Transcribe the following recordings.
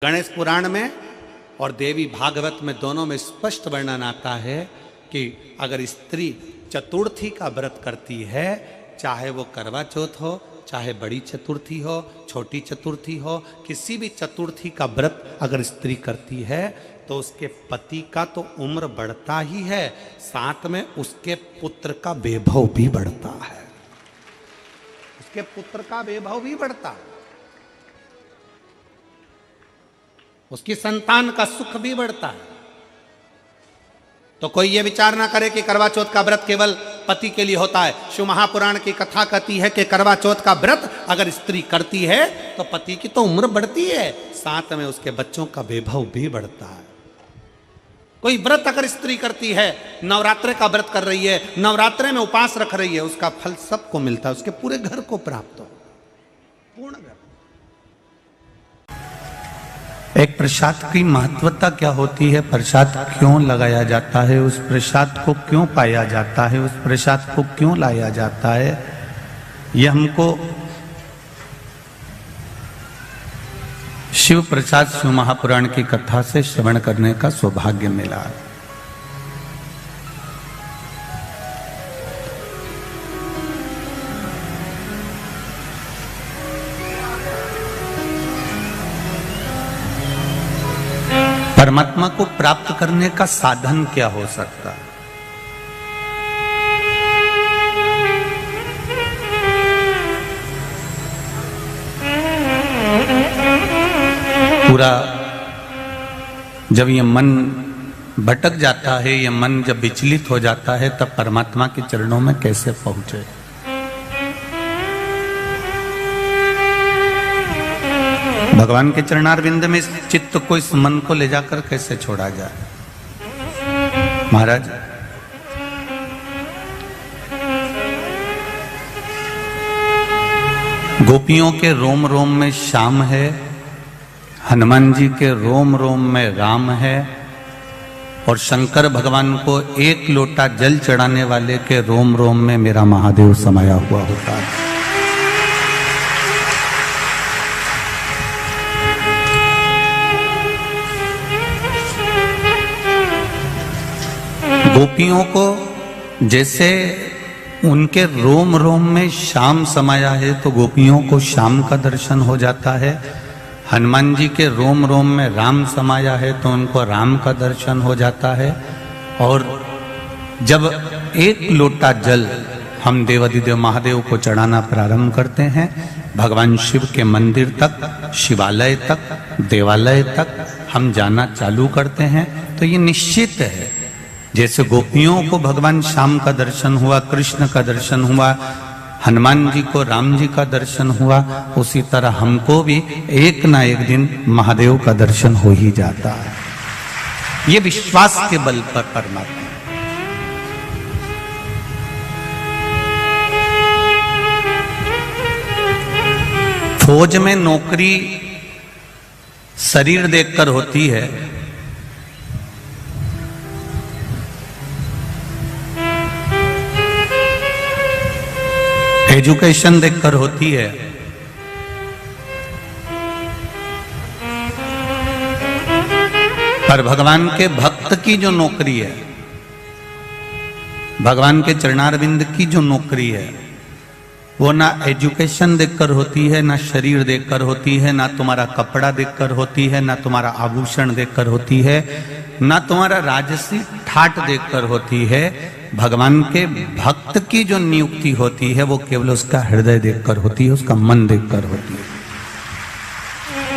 गणेश पुराण में और देवी भागवत में दोनों में स्पष्ट वर्णन आता है कि अगर स्त्री चतुर्थी का व्रत करती है, चाहे वो करवा चौथ हो, चाहे बड़ी चतुर्थी हो, छोटी चतुर्थी हो, किसी भी चतुर्थी का व्रत अगर स्त्री करती है तो उसके पति का तो उम्र बढ़ता ही है, साथ में उसके पुत्र का वैभव भी बढ़ता है। उसके पुत्र का वैभव भी बढ़ता है, उसकी संतान का सुख भी बढ़ता है। तो कोई ये विचार ना करे कि करवा चौथ का व्रत केवल पति के लिए होता है। शिव महापुराण की कथा कहती है कि करवा चौथ का व्रत अगर स्त्री करती है तो पति की तो उम्र बढ़ती है, साथ में उसके बच्चों का वैभव भी बढ़ता है। कोई व्रत अगर स्त्री करती है, नवरात्रे का व्रत कर रही है, नवरात्रे में उपवास रख रही है, उसका फल सबको मिलता है, उसके पूरे घर को प्राप्त हो, पूर्ण घर। एक प्रसाद की महत्वता क्या होती है, प्रसाद क्यों लगाया जाता है, उस प्रसाद को क्यों पाया जाता है, उस प्रसाद को क्यों लाया जाता है, यह हमको शिव प्रसाद शिव महापुराण की कथा से श्रवण करने का सौभाग्य मिला। परमात्मा को प्राप्त करने का साधन क्या हो सकता है? पूरा जब ये मन भटक जाता है, ये मन जब विचलित हो जाता है, तब परमात्मा के चरणों में कैसे पहुंचे? भगवान के चरणारविंद में इस चित्त को, इस मन को ले जाकर कैसे छोड़ा जाए? महाराज, गोपियों के रोम रोम में श्याम है, हनुमान जी के रोम रोम में राम है, और शंकर भगवान को एक लोटा जल चढ़ाने वाले के रोम रोम में मेरा महादेव समाया हुआ होता है। गोपियों को जैसे उनके रोम रोम में श्याम समाया है तो गोपियों को श्याम का दर्शन हो जाता है। हनुमान जी के रोम रोम में राम समाया है तो उनको राम का दर्शन हो जाता है। और जब एक लोटा जल हम देवाधिदेव महादेव को चढ़ाना प्रारंभ करते हैं, भगवान शिव के मंदिर तक, शिवालय तक, देवालय तक हम जाना चालू करते हैं, तो ये निश्चित है जैसे गोपियों को भगवान श्याम का दर्शन हुआ, कृष्ण का दर्शन हुआ, हनुमान जी को राम जी का दर्शन हुआ, उसी तरह हमको भी एक ना एक दिन महादेव का दर्शन हो ही जाता है। ये विश्वास के बल पर परमात्मा। फौज में नौकरी शरीर देखकर होती है, एजुकेशन देखकर होती है, पर भगवान के भक्त की जो नौकरी है, भगवान के चरणारविंद की जो नौकरी है, वो ना एजुकेशन देखकर होती है, ना शरीर देखकर होती है, ना तुम्हारा कपड़ा देखकर होती है, ना तुम्हारा आभूषण देखकर होती है, ना तुम्हारा राजसी ठाट देखकर होती है। भगवान के भक्त की जो नियुक्ति होती है वो केवल उसका हृदय देखकर होती है, उसका मन देखकर होती है।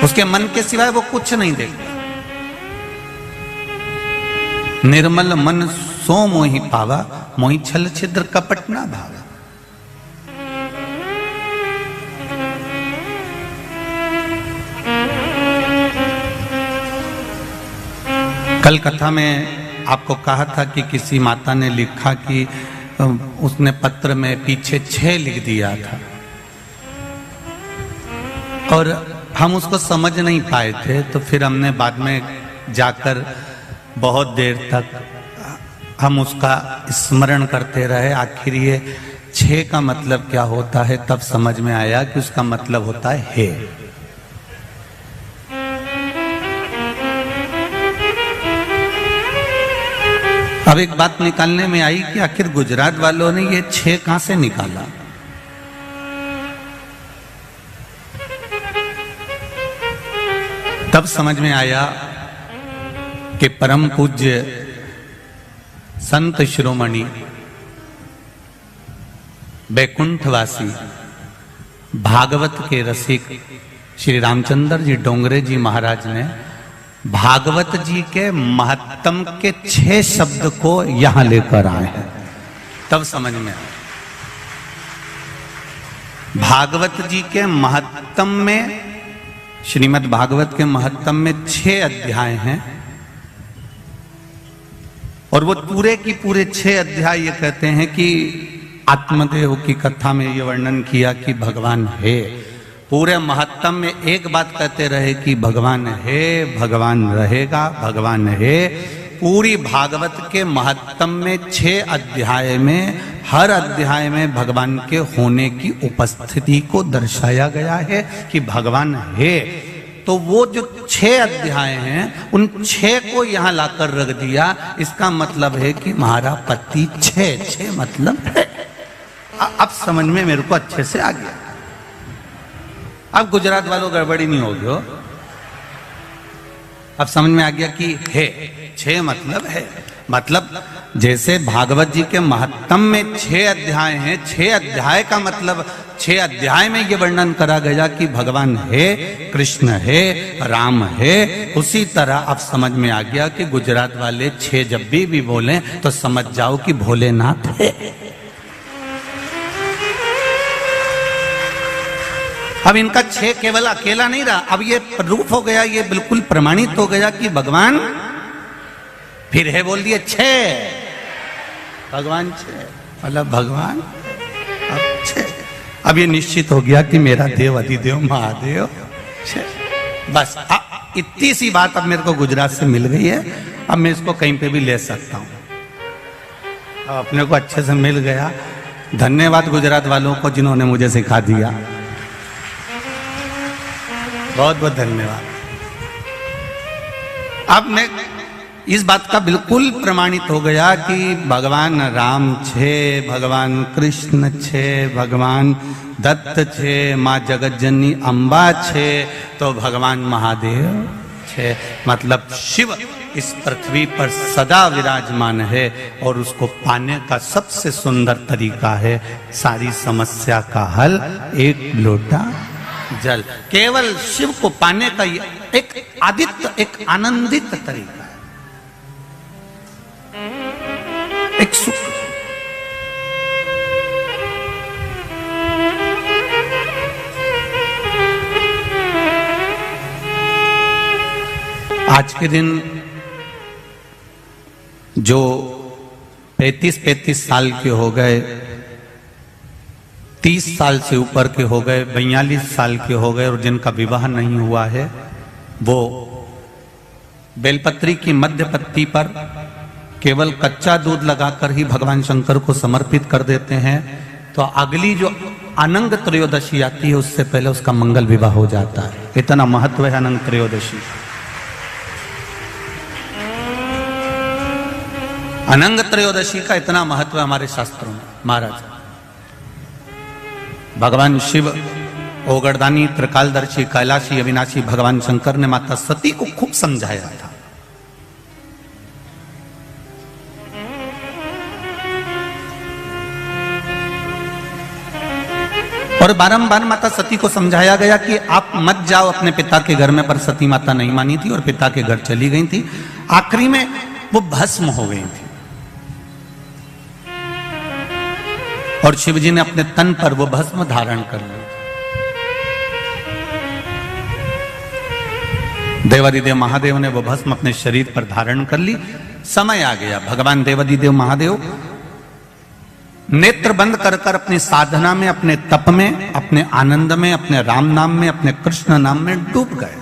उसके मन के सिवाय वो कुछ नहीं देखता। निर्मल मन सो मोहि पावा, मोहि छल छिद्र कपट ना भावा। कल कथा में आपको कहा था कि किसी माता ने लिखा कि उसने पत्र में पीछे 6 लिख दिया था और हम उसको समझ नहीं पाए थे, तो फिर हमने बाद में जाकर बहुत देर तक हम उसका स्मरण करते रहे। आखिर ये 6 का मतलब क्या होता है, तब समझ में आया कि उसका मतलब होता है अब एक बात निकालने में आई कि आखिर गुजरात वालों ने ये 6 कहां से निकाला। तब समझ में आया कि परम पूज्य संत शिरोमणि बैकुंठवासी भागवत के रसिक श्री रामचंद्र जी डोंगरे जी महाराज ने भागवत जी के महत्तम के 6 शब्द को यहां लेकर आए हैं। तब समझ में आया भागवत जी के महत्तम में, श्रीमद् भागवत के महत्तम में 6 अध्याय हैं और वो पूरे की पूरे 6 अध्याय ये कहते हैं कि आत्मदेव की कथा में ये वर्णन किया कि भगवान है। पूरे महत्तम में एक बात कहते रहे कि भगवान है, भगवान रहेगा, भगवान है। पूरी भागवत के महत्तम में 6 अध्याय में हर अध्याय में भगवान के होने की उपस्थिति को दर्शाया गया है कि भगवान है। तो वो जो 6 अध्याय हैं उन 6 को यहां लाकर रख दिया। इसका मतलब है कि हमारा पति 6 मतलब है। अब समझ में मेरे को अच्छे से आ गया। अब गुजरात वालों गड़बड़ी नहीं होगी हो। अब समझ में आ गया कि है 6 मतलब है। मतलब जैसे भागवत जी के महत्तम में 6 अध्याय हैं, 6 अध्याय का मतलब 6 अध्याय में ये वर्णन करा गया कि भगवान है, कृष्ण है, राम है। उसी तरह अब समझ में आ गया कि गुजरात वाले 6 जब भी बोलें तो समझ जाओ कि भोलेनाथ है। अब इनका 6 केवल अकेला नहीं रहा, अब ये प्रूफ हो गया, ये बिल्कुल प्रमाणित हो गया कि भगवान फिर है बोल दिए 6 भगवान 6 मतलब भगवान अब 6। अब ये निश्चित हो गया कि मेरा देव अधिदेव महादेव 6। बस इतनी सी बात अब मेरे को गुजरात से मिल गई है। अब मैं इसको कहीं पे भी ले सकता हूं। अब अपने को अच्छे से मिल गया। धन्यवाद गुजरात वालों को जिन्होंने मुझे सिखा दिया। बहुत बहुत धन्यवाद। अब मैं इस बात का बिल्कुल प्रमाणित हो गया कि भगवान राम 6, भगवान कृष्ण 6, भगवान दत्त 6, माँ जगतजननी अम्बा 6, तो भगवान महादेव 6। मतलब शिव इस पृथ्वी पर सदा विराजमान है और उसको पाने का सबसे सुंदर तरीका है सारी समस्या का हल, एक लोटा जल। केवल शिव को पाने का एक आदित्य, एक आनंदित तरीका है, एक सुख। आज के दिन जो 35 साल के हो गए, 30 साल से ऊपर के हो गए, 42 साल के हो गए और जिनका विवाह नहीं हुआ है, वो बेलपत्री की मध्य पत्ती पर केवल कच्चा दूध लगाकर ही भगवान शंकर को समर्पित कर देते हैं। तो अगली जो अनंग त्रयोदशी आती है उससे पहले उसका मंगल विवाह हो जाता है। इतना महत्व है अनंग त्रयोदशी। अनंग त्रयोदशी का इतना महत्व है हमारे शास्त्रों में। महाराज भगवान शिव ओगरदानी त्रिकालदर्शी कैलाशी अविनाशी भगवान शंकर ने माता सती को खूब समझाया था। और बारंबार माता सती को समझाया गया कि आप मत जाओ अपने पिता के घर में, पर सती माता नहीं मानी थी और पिता के घर चली गई थी। आखिरी में वो भस्म हो गई थी और शिवजी ने अपने तन पर वो भस्म धारण कर ली। देवादिदेव महादेव ने वो भस्म अपने शरीर पर धारण कर ली। समय आ गया, भगवान देवादिदेव महादेव नेत्र बंद कर कर अपनी साधना में, अपने तप में, अपने आनंद में, अपने राम नाम में, अपने कृष्ण नाम में डूब गए।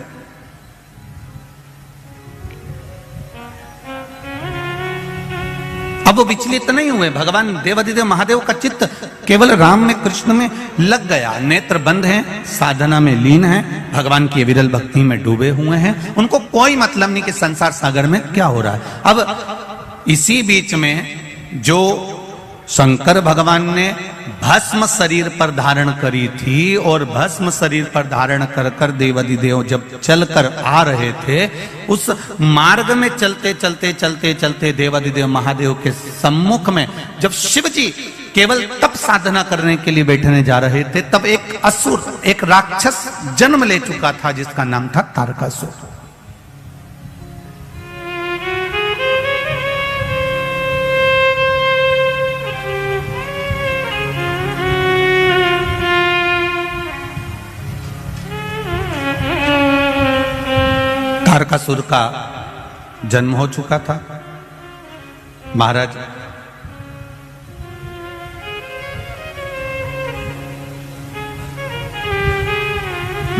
अब वो विचलित नहीं हुए। भगवान देवादिदेव महादेव का चित्त केवल राम में, कृष्ण में लग गया। नेत्र बंद हैं, साधना में लीन हैं, भगवान की विरल भक्ति में डूबे हुए हैं। उनको कोई मतलब नहीं कि संसार सागर में क्या हो रहा है। अब इसी बीच में जो शंकर भगवान ने भस्म शरीर पर धारण करी थी और भस्म शरीर पर धारण कर कर देवादिदेव जब चलकर आ रहे थे, उस मार्ग में चलते चलते चलते चलते देवादिदेव महादेव के सम्मुख में जब शिव जी केवल तप साधना करने के लिए बैठने जा रहे थे, तब एक असुर, एक राक्षस जन्म ले चुका था जिसका नाम था तारकासुर। तारकासुर का जन्म हो चुका था। महाराज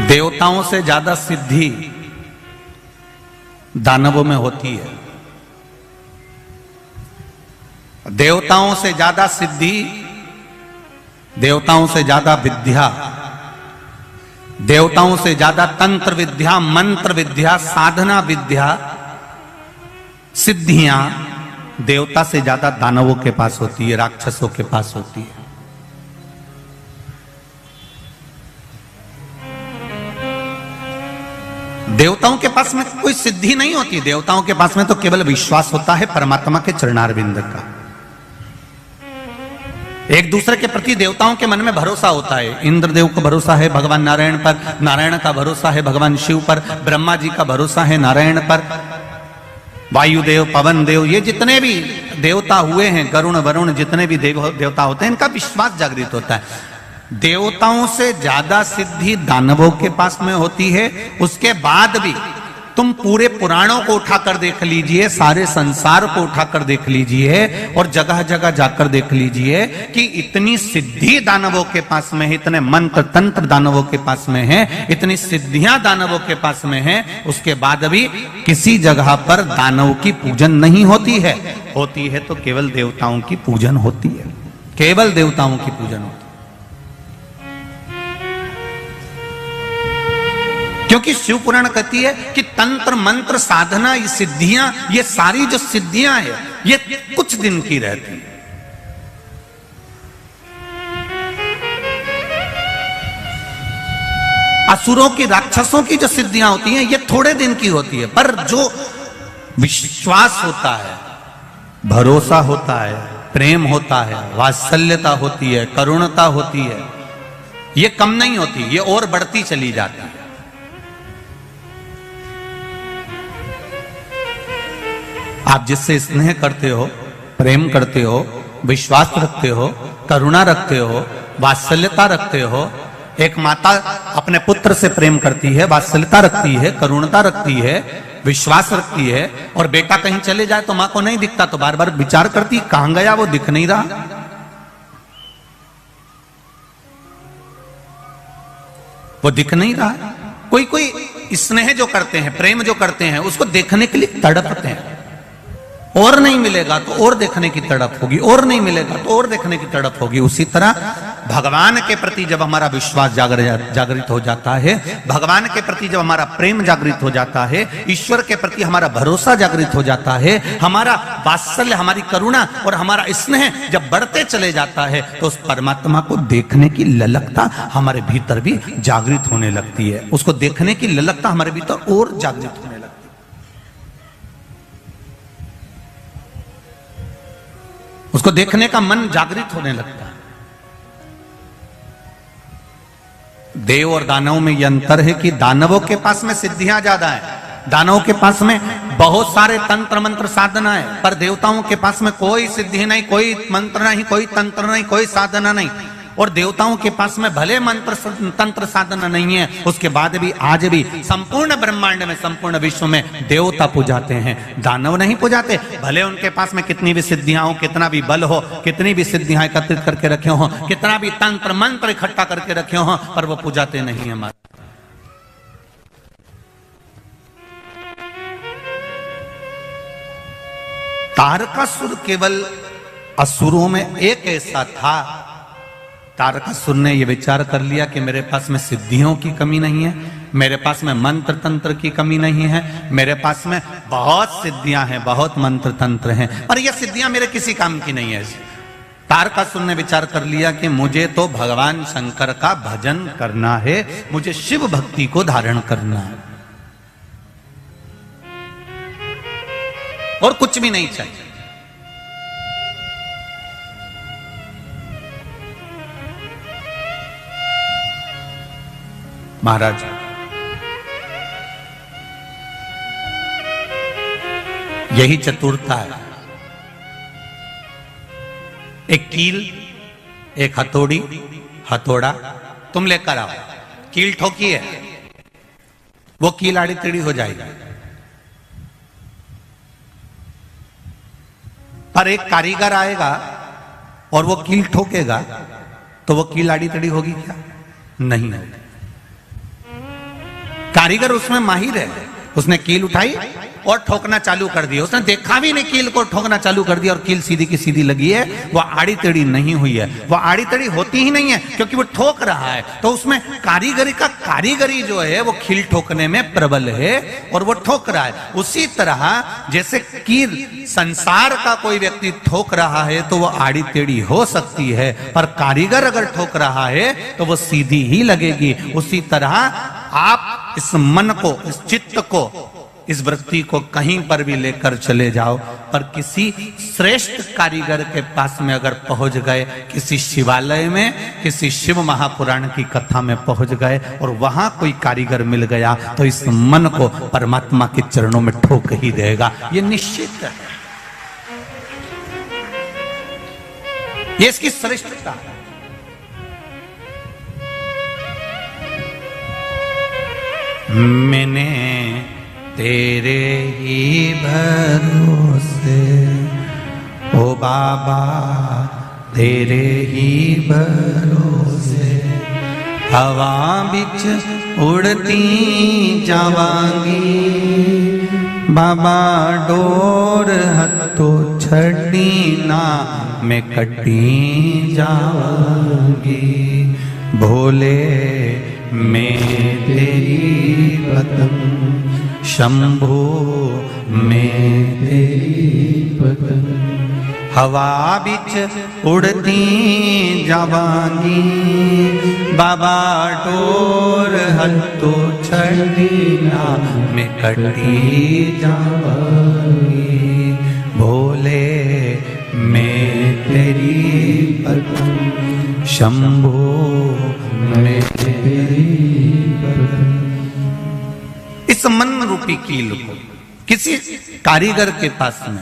देवताओं से ज्यादा सिद्धि दानवों में होती है। देवताओं से ज्यादा सिद्धि, देवताओं से ज्यादा विद्या, देवताओं से ज्यादा तंत्र विद्या, मंत्र विद्या, साधना विद्या, सिद्धियां देवता से ज्यादा दानवों के पास होती है, राक्षसों के पास होती है। देवताओं के पास में कोई सिद्धि नहीं होती, देवताओं के पास में तो केवल विश्वास होता है परमात्मा के चरणारविंद का। एक दूसरे के प्रति देवताओं के मन में भरोसा होता है। इंद्रदेव को भरोसा है भगवान नारायण पर, नारायण का भरोसा है भगवान शिव पर, ब्रह्मा जी का भरोसा है नारायण पर, वायुदेव, पवन देव, ये जितने भी देवता हुए हैं, गरुण वरुण, जितने भी देवता होते हैं, इनका विश्वास जागृत होता है। देवताओं से ज्यादा सिद्धि दानवों के पास में होती है। उसके बाद भी तुम पूरे पुराणों को उठाकर देख लीजिए, सारे संसार को उठाकर देख लीजिए और जगह जगह जाकर देख लीजिए कि इतनी सिद्धि दानवों के पास में है, इतने मंत्र तंत्र दानवों के पास में है, इतनी सिद्धियां दानवों के पास में है, उसके बाद भी किसी जगह पर दानव की पूजन नहीं होती है। होती है तो केवल देवताओं की पूजन होती है, केवल देवताओं की पूजन होती है। क्योंकि शिव पुराण कहती है कि तंत्र मंत्र साधना, ये सिद्धियां, ये सारी जो सिद्धियां है, ये कुछ दिन की रहती है। असुरों की, राक्षसों की जो सिद्धियां होती हैं, ये थोड़े दिन की होती है। पर जो विश्वास होता है, भरोसा होता है, प्रेम होता है, वात्सल्यता होती है, करुणता होती है, ये कम नहीं होती, ये और बढ़ती चली जाती है। आप जिससे स्नेह करते हो, प्रेम करते हो, विश्वास रखते हो, करुणा रखते हो, वात्सल्यता रखते हो। एक माता अपने पुत्र से प्रेम करती है, वात्सल्यता रखती है, करुणता रखती है, विश्वास रखती है, और बेटा कहीं चले जाए तो मां को नहीं दिखता तो बार बार विचार करती, कहां गया, वो दिख नहीं रहा। वो दिख नहीं रहा। कोई कोई स्नेह जो करते हैं, प्रेम जो करते हैं, उसको देखने के लिए तड़पते हैं। और नहीं मिलेगा तो और देखने की तड़प होगी, और नहीं मिलेगा तो और देखने की तड़प होगी। उसी तरह भगवान के प्रति जब हमारा विश्वास जागृत हो जाता है, भगवान के प्रति जब हमारा प्रेम जागृत हो जाता है, ईश्वर के प्रति हमारा भरोसा जागृत हो जाता है, हमारा वात्सल्य, हमारी करुणा और हमारा स्नेह जब बढ़ते चले जाता है, तो उस परमात्मा को देखने की ललकता हमारे भीतर भी जागृत होने लगती है। उसको देखने की ललकता हमारे भीतर और जागृत होने लगती है। उसको देखने का मन जागृत होने लगता है। देव और दानवों में यह अंतर है कि दानवों के पास में सिद्धियां ज्यादा है, दानवों के पास में बहुत सारे तंत्र मंत्र साधना है, पर देवताओं के पास में कोई सिद्धि नहीं, कोई मंत्र नहीं, कोई तंत्र नहीं, कोई साधना नहीं। और देवताओं के पास में भले मंत्र तंत्र साधना नहीं है, उसके बाद भी आज भी संपूर्ण ब्रह्मांड में, संपूर्ण विश्व में देवता पूजाते हैं, दानव नहीं पूजाते। भले उनके पास में कितनी भी सिद्धियां हो, कितना भी बल हो, कितनी भी सिद्धियां एकत्रित करके रखे हो, कितना भी तंत्र मंत्र इकट्ठा करके रखे हो, पर वो पूजाते नहीं है। हमारे तारकासुर केवल असुरों में एक ऐसा था, तारकासुर ने यह विचार कर लिया कि मेरे पास में सिद्धियों की कमी नहीं है, मेरे पास में मंत्र तंत्र की कमी नहीं है, मेरे पास में बहुत सिद्धियां हैं, बहुत मंत्र तंत्र हैं, पर यह सिद्धियां मेरे किसी काम की नहीं है। तारकासुर ने विचार कर लिया कि मुझे तो भगवान शंकर का भजन करना है, मुझे शिव भक्ति को धारण करना है, और कुछ भी नहीं चाहिए। महाराज यही चतुरता है। एक कील, एक हथौड़ी, हथौड़ा तुम लेकर आओ, कील ठोकी है, वो कील आड़ी टेढ़ी हो जाएगी, पर एक कारीगर आएगा और वो कील ठोकेगा तो वो कील आड़ी टेढ़ी होगी क्या? नहीं होगी। कारीगर उसमें माहिर है, उसने कील उठाई और ठोकना चालू कर दिया, उसने देखा भी नहीं कील को, ठोकना चालू कर दिया और कील सीधी की सीधी लगी है, वो आड़ी टेढ़ी नहीं हुई है। वो आड़ी टेढ़ी होती ही नहीं है क्योंकि वो ठोक रहा है, तो उसमें कारीगरी जो है वो कील ठोकने में प्रबल है और वो ठोक रहा है। उसी तरह जैसे कील संसार का कोई व्यक्ति ठोक रहा है तो वो आड़ी टेढ़ी हो सकती है, पर कारीगर अगर ठोक रहा है तो वो सीधी ही लगेगी। उसी तरह आप इस मन को, इस चित्त को, इस वृत्ति को कहीं पर भी लेकर चले जाओ, पर किसी श्रेष्ठ कारीगर के पास में अगर पहुंच गए, किसी शिवालय में, किसी शिव महापुराण की कथा में पहुंच गए और वहां कोई कारीगर मिल गया तो इस मन को परमात्मा के चरणों में ठोक ही देगा, ये निश्चित है। ये इसकी श्रेष्ठता है। मैंने तेरे ही भरोसे ओ बाबा, तेरे ही भरोसे हवा बिच उड़ती जावांगी, बाबा डोर हथों छड़ी ना मैं कटी जावांगी, भोले मैं तेरी पतंग, शंभो मैं तेरी पतंग, हवा बिच उड़ती जावांगी, बाबा डोर हथों छड़ी ना मैं कटी जावांगी, भोले मैं तेरी पतंग, शंभो मैं तेरी पतंग। इस मन रूपी कील को किसी कारीगर के पास में,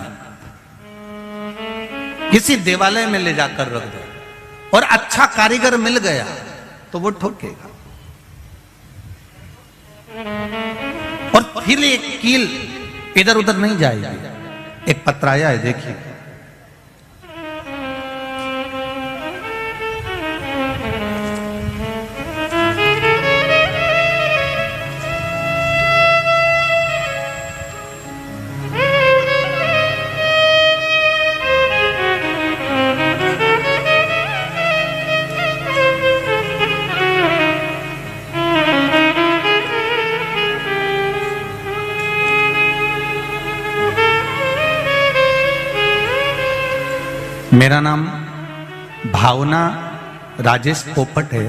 किसी देवालय में ले जाकर रख दो और अच्छा कारीगर मिल गया तो वो ठोकेगा, और फिर ये कील इधर उधर नहीं जाएगी। एक पत्राया है, देखिए, मेरा नाम भावना राजेश पोपट है,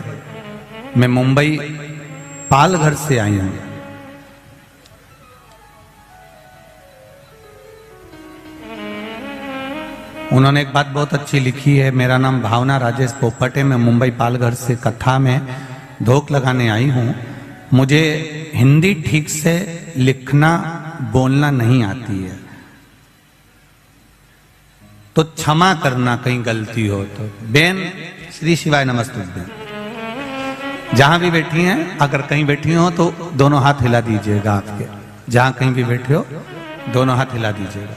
मैं मुंबई पालघर से आई हूं। उन्होंने एक बात बहुत अच्छी लिखी है, मेरा नाम भावना राजेश पोपट है, मैं मुंबई पालघर से कथा में धोख लगाने आई हूं, मुझे हिंदी ठीक से लिखना बोलना नहीं आती है, तो क्षमा करना कहीं गलती हो तो। बेन श्री शिवाय नमस्तुभ्यं, जहां भी बैठी हैं, अगर कहीं बैठी हो तो दोनों हाथ हिला दीजिएगा, आपके जहां कहीं भी बैठे हो दोनों हाथ हिला दीजिएगा।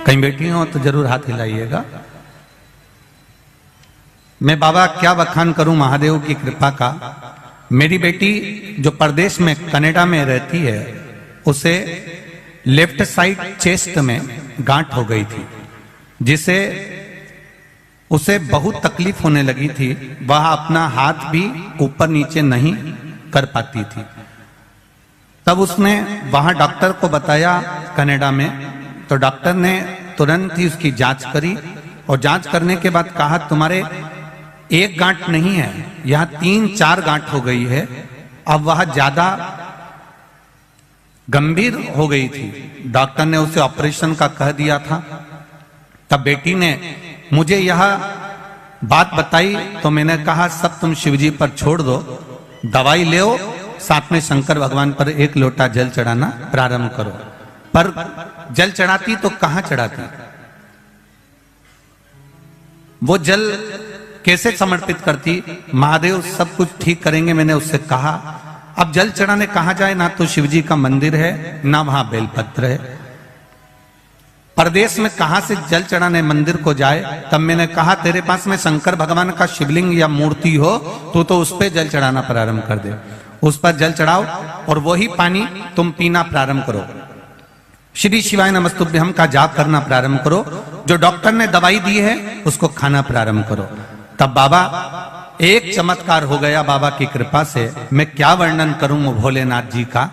कहीं बैठी हो तो जरूर हाथ हिलाइएगा। मैं बाबा क्या बखान करूं महादेव की कृपा का। मेरी बेटी जो परदेश में कनाडा में रहती है, उसे लेफ्ट साइड चेस्ट में गांठ हो गई थी, जिसे उसे बहुत तकलीफ होने लगी थी, वह अपना हाथ भी ऊपर नीचे नहीं कर पाती थी। तब उसने वहां डॉक्टर को बताया कनाडा में, तो डॉक्टर ने तुरंत ही उसकी जांच करी और जांच करने के बाद कहा तुम्हारे एक गांठ नहीं है, यहां 3-4 गांठ हो गई है। अब वह ज्यादा गंभीर हो गई थी, डॉक्टर ने उसे ऑपरेशन का कह दिया था। तब बेटी ने मुझे यह बात बताई तो मैंने कहा सब तुम शिवजी पर छोड़ दो, दवाई ले, साथ में शंकर भगवान पर एक लोटा जल चढ़ाना प्रारंभ करो। पर जल चढ़ाती तो कहां चढ़ाती, वो जल कैसे समर्पित करती? महादेव सब कुछ ठीक करेंगे, मैंने उससे कहा। अब जल चढ़ाने कहां जाए, ना तो शिवजी का मंदिर है ना वहां बेलपत्र है, परदेश में कहां से जल चढ़ाने मंदिर को जाए। तब मैंने कहा तेरे पास में शंकर भगवान का शिवलिंग या मूर्ति हो तो उस पर जल चढ़ाना प्रारंभ कर दे, उस पर जल चढ़ाओ और वही पानी तुम पीना प्रारंभ करो, श्री शिवाय नमस्तुभ्यम का जाप करना प्रारंभ करो, जो डॉक्टर ने दवाई दी है उसको खाना प्रारंभ करो। तब बाबा एक चमत्कार हो गया बाबा की कृपा से, मैं क्या वर्णन करूं भोलेनाथ जी का।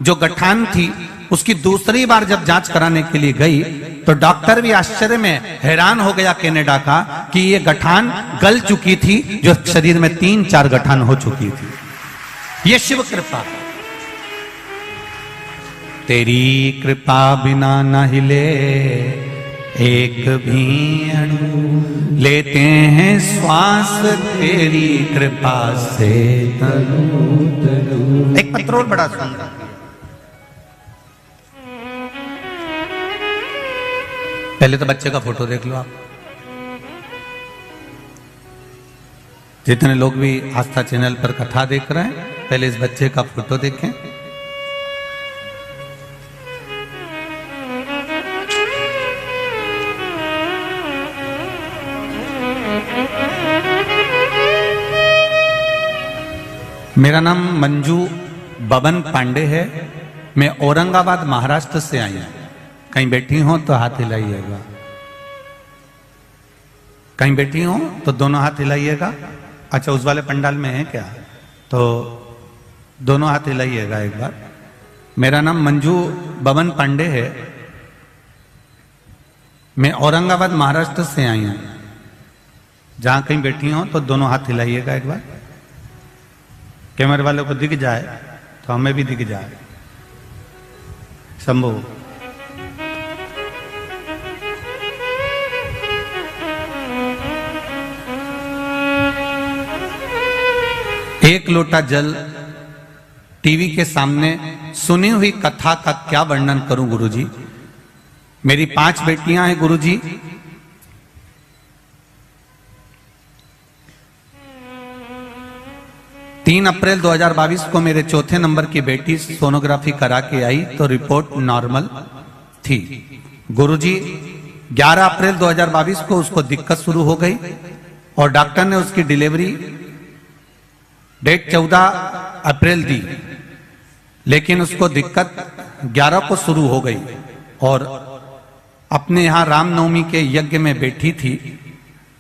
जो गठान थी उसकी दूसरी बार जब जांच कराने के लिए गई तो डॉक्टर भी आश्चर्य में हैरान हो गया कनाडा का कि ये गठान गल चुकी थी, जो शरीर में 3-4 गठान हो चुकी थी। ये शिव कृपा, तेरी कृपा बिना न हिले एक भी अणु, लेते हैं श्वास तेरी कृपा से तनु तनु। एक पत्रोल बड़ा सुंदर, पहले तो बच्चे का फोटो देख लो आप, जितने लोग भी आस्था चैनल पर कथा देख रहे हैं पहले इस बच्चे का फोटो देखें। मेरा नाम मंजू बबन पांडे है, मैं औरंगाबाद महाराष्ट्र से आई हूं। कहीं बैठी हो तो हाथ हिलाइएगा, कहीं बैठी हो तो दोनों हाथ हिलाइएगा। अच्छा उस वाले पंडाल में है क्या, तो दोनों हाथ हिलाइएगा एक बार। मेरा नाम मंजू बबन पांडे है, मैं औरंगाबाद महाराष्ट्र से आई हूं। जहां कहीं बैठी हो तो दोनों हाथ हिलाइएगा एक बार, कैमरे वालों को दिख जाए तो हमें भी दिख जाए। शंभू एक लोटा जल, टीवी के सामने सुनी हुई कथा का क्या वर्णन करूं गुरुजी। मेरी 5 बेटियां हैं गुरुजी, तीन अप्रैल 2022 को मेरे चौथे नंबर की बेटी सोनोग्राफी करा के आई तो रिपोर्ट नॉर्मल थी। गुरुजी 11 अप्रैल 2022 को उसको दिक्कत शुरू हो गई और डॉक्टर ने उसकी डिलीवरी डेट 14 अप्रैल दी, लेकिन उसको दिक्कत 11 को शुरू हो गई और अपने यहां रामनवमी के यज्ञ में बैठी थी।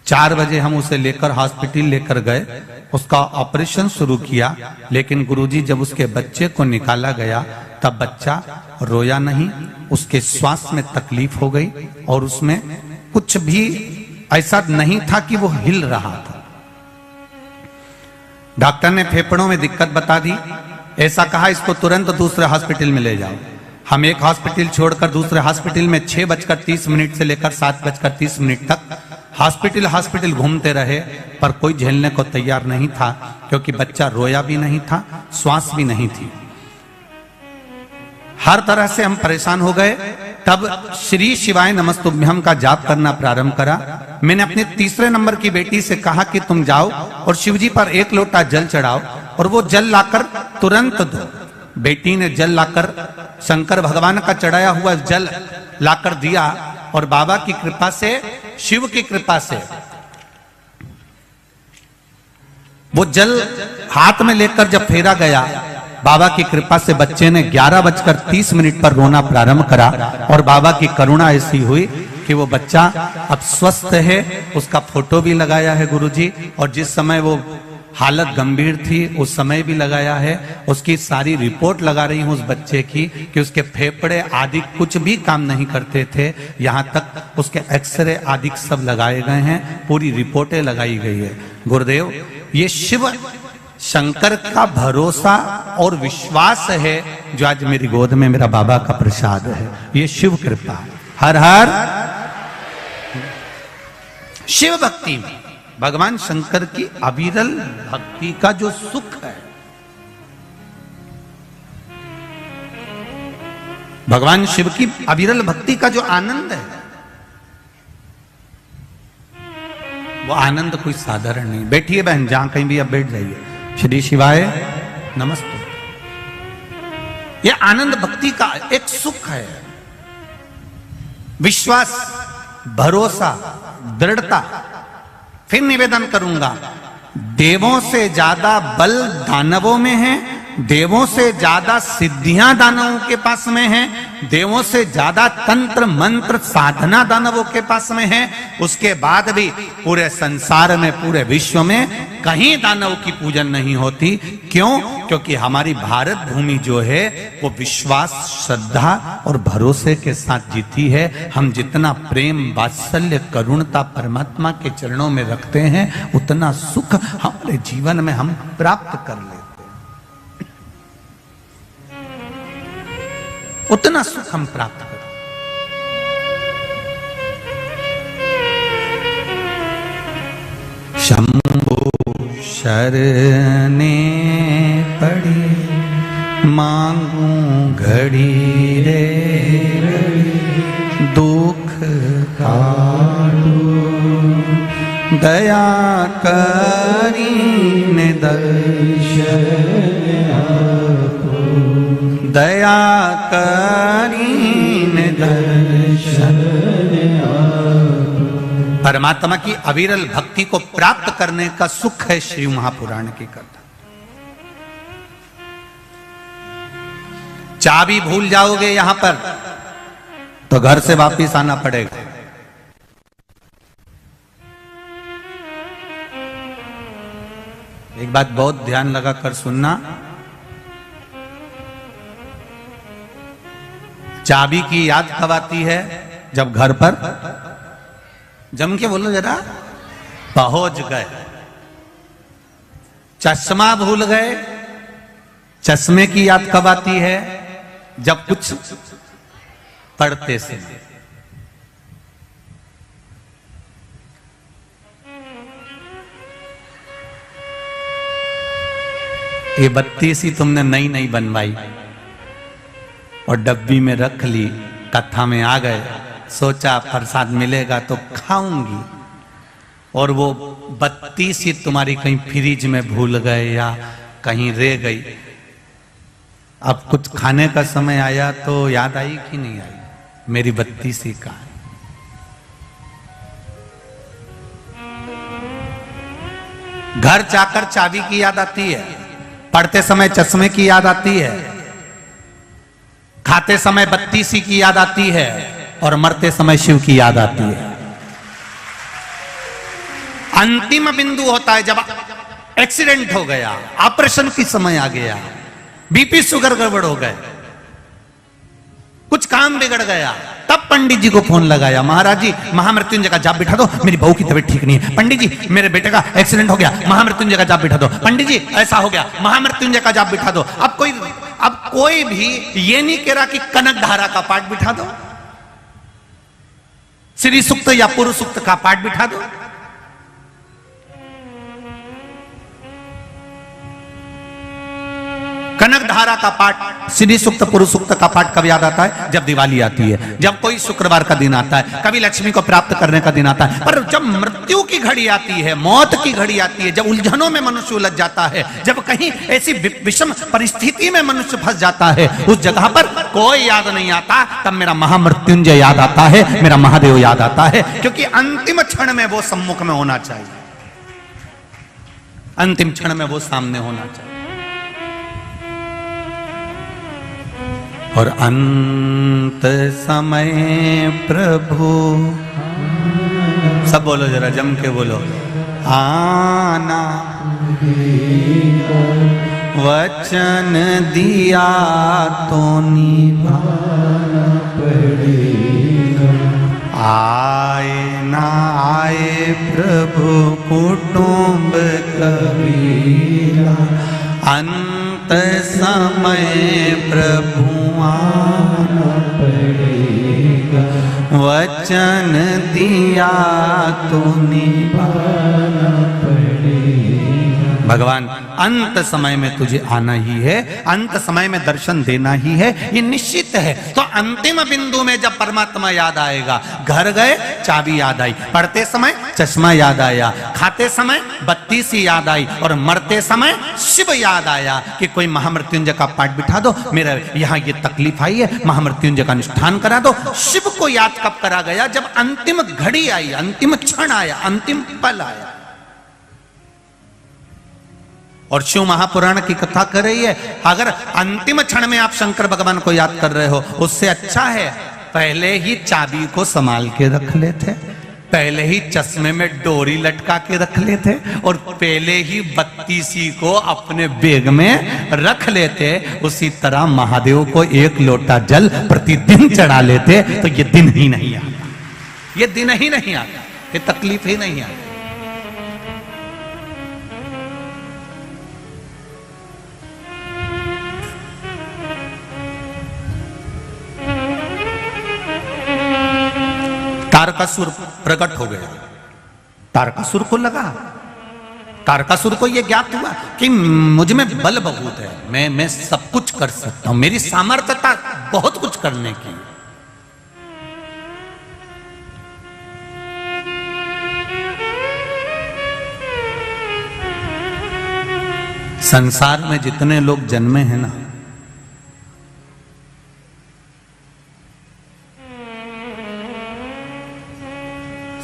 4 बजे हम उसे लेकर हॉस्पिटल लेकर गए, उसका ऑपरेशन शुरू किया, लेकिन गुरुजी जब उसके बच्चे को निकाला गया तब बच्चा रोया नहीं, उसके श्वास में तकलीफ हो गई और उसमें कुछ भी ऐसा नहीं था कि वो हिल रहा था। डॉक्टर ने फेफड़ों में दिक्कत बता दी, ऐसा कहा इसको तुरंत दूसरे हॉस्पिटल में ले जाओ। हम एक हॉस्पिटल छोड़कर दूसरे हॉस्पिटल में 6:30 से लेकर 7:30 तक हॉस्पिटल घूमते रहे, पर कोई झेलने को तैयार नहीं था, क्योंकि बच्चा रोया भी नहीं था, श्वास भी नहीं थी। हर तरह से हम परेशान हो गए। तब श्री शिवाय नमस्तुभ्यम का जाप करना प्रारंभ करा। मैंने अपने तीसरे नंबर की बेटी से कहा कि तुम जाओ और शिवजी पर 1 लोटा जल चढ़ाओ और वो जल लाकर तुरंत दो। बेटी ने जल लाकर शंकर भगवान का चढ़ाया हुआ जल लाकर दिया और बाबा की कृपा से, शिव की कृपा से वो जल हाथ में लेकर जब फेरा गया, बाबा की कृपा से बच्चे ने 11:30 पर रोना प्रारंभ करा और बाबा की करुणा ऐसी हुई कि वो बच्चा अब स्वस्थ है। उसका फोटो भी लगाया है गुरुजी, और जिस समय वो हालत गंभीर थी उस समय भी लगाया है। उसकी सारी रिपोर्ट लगा रही हूं उस बच्चे की कि उसके फेफड़े आदि कुछ भी काम नहीं करते थे, यहां तक उसके एक्सरे आदि सब लगाए गए हैं, पूरी रिपोर्टें लगाई गई है। गुरुदेव, ये शिव शंकर का भरोसा और विश्वास है जो आज मेरी गोद में मेरा बाबा का प्रसाद है। ये शिव कृपा है। हर हर शिव भक्ति में भगवान शंकर की अविरल भक्ति का जो सुख है, भगवान शिव की अविरल भक्ति का जो आनंद है, वो आनंद कोई साधारण नहीं। बैठिए बहन, जहां कहीं भी आप बैठ जाइए। श्री शिवाय नमस्ते। ये आनंद भक्ति का एक सुख है, विश्वास, भरोसा, दृढ़ता। फिर निवेदन करूंगा, देवों से ज्यादा बल दानवों में है, देवों से ज्यादा सिद्धियां दानवों के पास में है, देवों से ज्यादा तंत्र मंत्र साधना दानवों के पास में है। उसके बाद भी पूरे संसार में, पूरे विश्व में कहीं दानव की पूजन नहीं होती। क्यों? क्योंकि हमारी भारत भूमि जो है वो विश्वास, श्रद्धा और भरोसे के साथ जीती है। हम जितना प्रेम, वात्सल्य, करुणता परमात्मा के चरणों में रखते हैं, उतना सुख हमारे जीवन में हम प्राप्त कर लेते हैं, उतना सुख हम प्राप्त करें। शंभो शरणे पड़ी मांगू घड़ी रे दुख काटू, दया करीने दर्शन आपो, दया करीने दर्शन आपो। परमात्मा की अविरल भक्ति को प्राप्त करने का सुख है श्री महापुराण की कथा। चाबी भूल जाओगे यहां पर तो घर से वापिस आना पड़ेगा। एक बात बहुत ध्यान लगा कर सुनना, चाबी की याद कब आती है? जब घर पर, जम के बोलो जरा, पहुंच गए। चश्मा भूल गए, चश्मे की याद कब आती है? जब कुछ पढ़ते से। ये बत्ती सी तुमने नई नई बनवाई और डब्बी में रख ली, कथा में आ गए, सोचा प्रसाद मिलेगा तो खाऊंगी, और वो बत्ती सी तुम्हारी कहीं फ्रिज में भूल गए या कहीं रह गई। अब कुछ खाने का समय आया तो याद आई कि नहीं आई, मेरी बत्ती सी कहां है? घर जाकर चाबी की याद आती है, पढ़ते समय चश्मे की याद आती है, खाते समय बत्ती सी की याद आती है, और मरते समय शिव की याद आती है। अंतिम बिंदु होता है जब एक्सीडेंट हो गया, ऑपरेशन की समय आ गया, बीपी शुगर गड़बड़ हो गए, कुछ काम बिगड़ गया, तब पंडित जी को फोन लगाया, महाराज जी महामृत्युंजय का जाप बिठा दो, मेरी बहू की तबीयत ठीक नहीं है। पंडित जी मेरे बेटे का एक्सीडेंट हो गया, महामृत्युंजय का जाप बिठा दो। पंडित जी ऐसा हो गया, महामृत्युंजय का जाप बिठा दो। अब कोई भी ये नहीं कह रहा कि कनक धारा का पाठ बिठा दो, श्री सूक्त या पुरुष सूक्त का पाठ बिठा दो। कनक धारा का पाठ, श्री सूक्त, पुरुष सूक्त का पाठ कब याद आता है? जब दिवाली आती है, जब कोई शुक्रवार का दिन आता है, कभी लक्ष्मी को प्राप्त करने का दिन आता है। पर जब मृत्यु की घड़ी आती है, मौत की घड़ी आती है, जब उलझनों में मनुष्य उलझ जाता है, जब कहीं ऐसी विषम परिस्थिति में मनुष्य फंस जाता है, उस जगह पर कोई याद नहीं आता, तब मेरा महामृत्युंजय याद आता है, मेरा महादेव याद आता है। क्योंकि अंतिम क्षण में वो सम्मुख में होना चाहिए, अंतिम क्षण में वो सामने होना चाहिए। और अंत समय प्रभु, सब बोलो जरा जम के बोलो, आना वचन दिया तो निभाना पड़ेगा। आए ना आए प्रभु कुटुंब कबीरा, अंत समय प्रभु आना पड़ेगा। वचन दिया तो निभाना पड़ेगा। भगवान अंत समय में तुझे आना ही है, अंत समय में दर्शन देना ही है, ये निश्चित है। तो अंतिम बिंदु में जब परमात्मा याद आएगा, घर गए चाबी याद आई, पढ़ते समय चश्मा याद आया, खाते समय बत्ती सी याद आई, और मरते समय शिव याद आया कि कोई महामृत्युंजय का पाठ बिठा दो, मेरा यहाँ ये तकलीफ आई है, महामृत्युंजय का अनुष्ठान करा दो। शिव को याद कब करा गया? जब अंतिम घड़ी आई, अंतिम क्षण आया, अंतिम पल आया। और शिव महापुराण की कथा कर रही है, अगर अंतिम क्षण में आप शंकर भगवान को याद कर रहे हो, उससे अच्छा है पहले ही चाबी को संभाल के रख लेते, पहले ही चश्मे में डोरी लटका के रख लेते, और पहले ही बत्ती सी को अपने बैग में रख लेते। उसी तरह महादेव को एक लोटा जल प्रतिदिन चढ़ा लेते, तो ये दिन ही नहीं आता, ये दिन ही नहीं आता, ये तकलीफ ही नहीं आती। तारकासुर प्रकट हो गया, तारकासुर को लगा, तारकासुर को यह ज्ञात हुआ कि मुझ में बल बहुत है, मैं सब कुछ कर सकता हूं, मेरी सामर्थ्यता बहुत कुछ करने की। संसार में जितने लोग जन्मे हैं ना,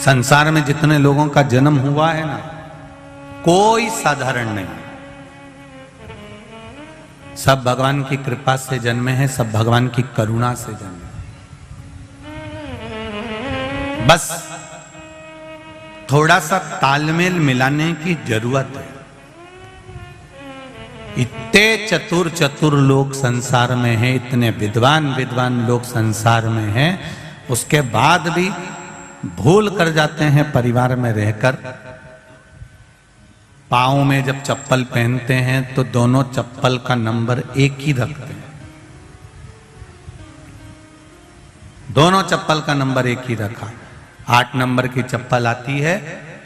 संसार में जितने लोगों का जन्म हुआ है ना, कोई साधारण नहीं, सब भगवान की कृपा से जन्मे हैं, सब भगवान की करुणा से जन्मे। बस थोड़ा सा तालमेल मिलाने की जरूरत है। इतने चतुर चतुर लोग संसार में हैं, इतने विद्वान विद्वान लोग संसार में हैं, उसके बाद भी भूल कर जाते हैं परिवार में रहकर। पाँव में जब चप्पल पहनते हैं तो दोनों चप्पल का नंबर एक ही रखते हैं, दोनों चप्पल का नंबर एक ही रखा। 8 नंबर की चप्पल आती है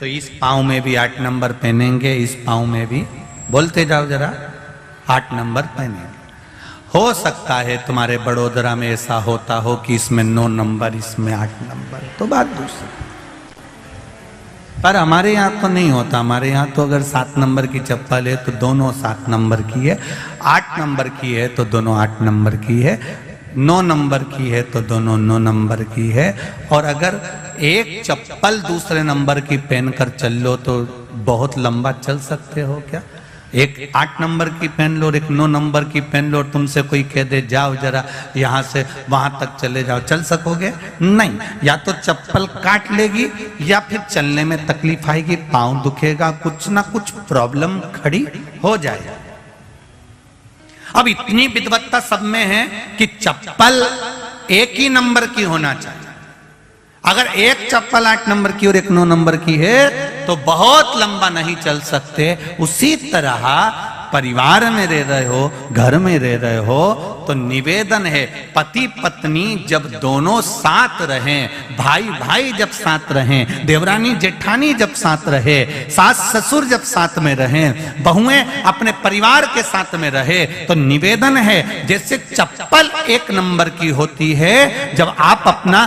तो इस पाँव में भी 8 नंबर पहनेंगे, इस पाँव में भी, बोलते जाओ जरा, 8 नंबर पहनेंगे। हो सकता है तुम्हारे बड़ोदरा में ऐसा होता हो कि इसमें 9 नंबर, इसमें 8 नंबर, तो बात दूसरी। पर हमारे यहाँ तो नहीं होता, हमारे यहाँ तो अगर 7 नंबर की चप्पल है तो दोनों 7 नंबर की है, 8 नंबर की है तो दोनों 8 नंबर की है, 9 नंबर की है तो दोनों 9 नंबर की है। और अगर एक चप्पल दूसरे नंबर की पहनकर चल लो तो बहुत लंबा चल सकते हो क्या? एक 8 नंबर की पहन लो और एक 9 नंबर की पहन लो, और तुमसे कोई कह दे जाओ जरा यहाँ से वहां तक चले जाओ, चल सकोगे? नहीं, या तो चप्पल काट लेगी या फिर चलने में तकलीफ आएगी, पाँव दुखेगा, कुछ ना कुछ प्रॉब्लम खड़ी हो जाएगी। अब इतनी विद्वत्ता सब में है कि चप्पल एक ही नंबर की होना चाहिए। अगर एक चप्पल 8 नंबर की और एक 9 नंबर की है तो बहुत लंबा नहीं चल सकते। उसी तरह परिवार में रह रहे हो, घर में रह रहे हो, तो निवेदन है पति पत्नी जब दोनों साथ रहें, भाई भाई जब साथ रहें, देवरानी जेठानी जब साथ रहे, सास ससुर जब साथ में रहें, बहुएं अपने परिवार के साथ में रहे, तो निवेदन है जैसे चप्पल 1 नंबर की होती है, जब आप अपना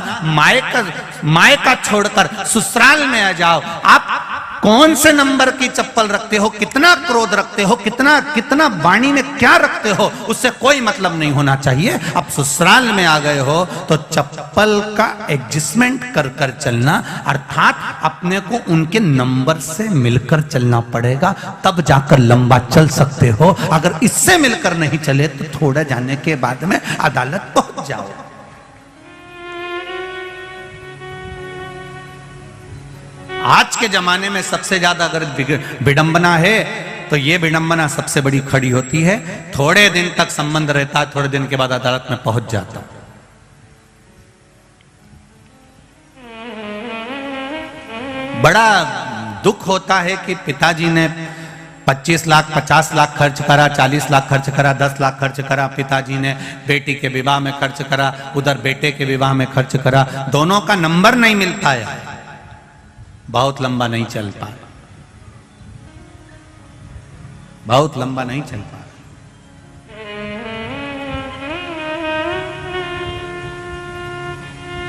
मायका छोड़कर ससुराल में आ जाओ, आप कौन से नंबर की चप्पल रखते हो, कितना क्रोध रखते हो, कितना कितना वाणी में क्या रखते हो, उससे कोई मतलब नहीं होना चाहिए। अब ससुराल में आ गए हो तो चप्पल का एडजस्टमेंट कर कर चलना, अर्थात अपने को उनके नंबर से मिलकर चलना पड़ेगा, तब जाकर लंबा चल सकते हो। अगर इससे मिलकर नहीं चले तो थोड़ा जाने के बाद में अदालत पहुंच जाओ। आज के जमाने में सबसे ज्यादा अगर विडंबना है तो ये विडंबना सबसे बड़ी खड़ी होती है। थोड़े दिन तक संबंध रहता है, थोड़े दिन के बाद अदालत में पहुंच जाता। बड़ा दुख होता है कि पिताजी ने 25 लाख 50 लाख खर्च करा, 40 लाख खर्च करा, 10 लाख खर्च करा, पिताजी ने बेटी के विवाह में खर्च करा, उधर बेटे के विवाह में खर्च करा, दोनों का नंबर नहीं मिल पाया, बहुत लंबा नहीं चल पाया, बहुत लंबा नहीं चल पाया।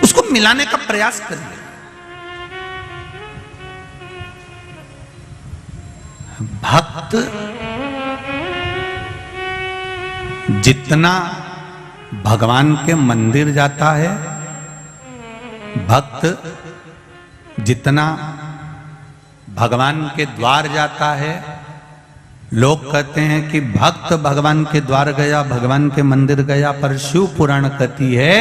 उसको मिलाने का प्रयास करिए। भक्त जितना भगवान के मंदिर जाता है, भक्त जितना भगवान के द्वार जाता है, लोग कहते हैं कि भक्त भगवान के द्वार गया, भगवान के मंदिर गया, पर शिव पुराण कहती है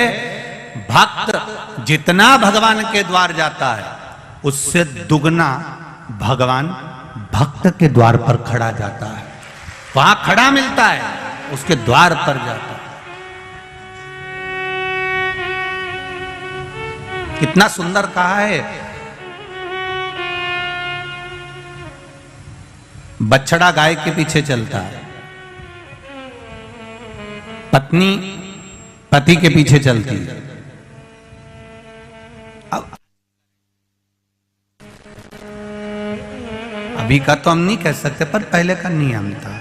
भक्त जितना भगवान के द्वार जाता है उससे दुगना भगवान भक्त के द्वार पर खड़ा जाता है, वहां खड़ा मिलता है, उसके द्वार पर जाता है। कितना सुंदर कहा है, बछड़ा गाय के पीछे चलता है, पत्नी पति के पीछे चलती है। अभी का तो हम नहीं कह सकते, पर पहले का नियम था।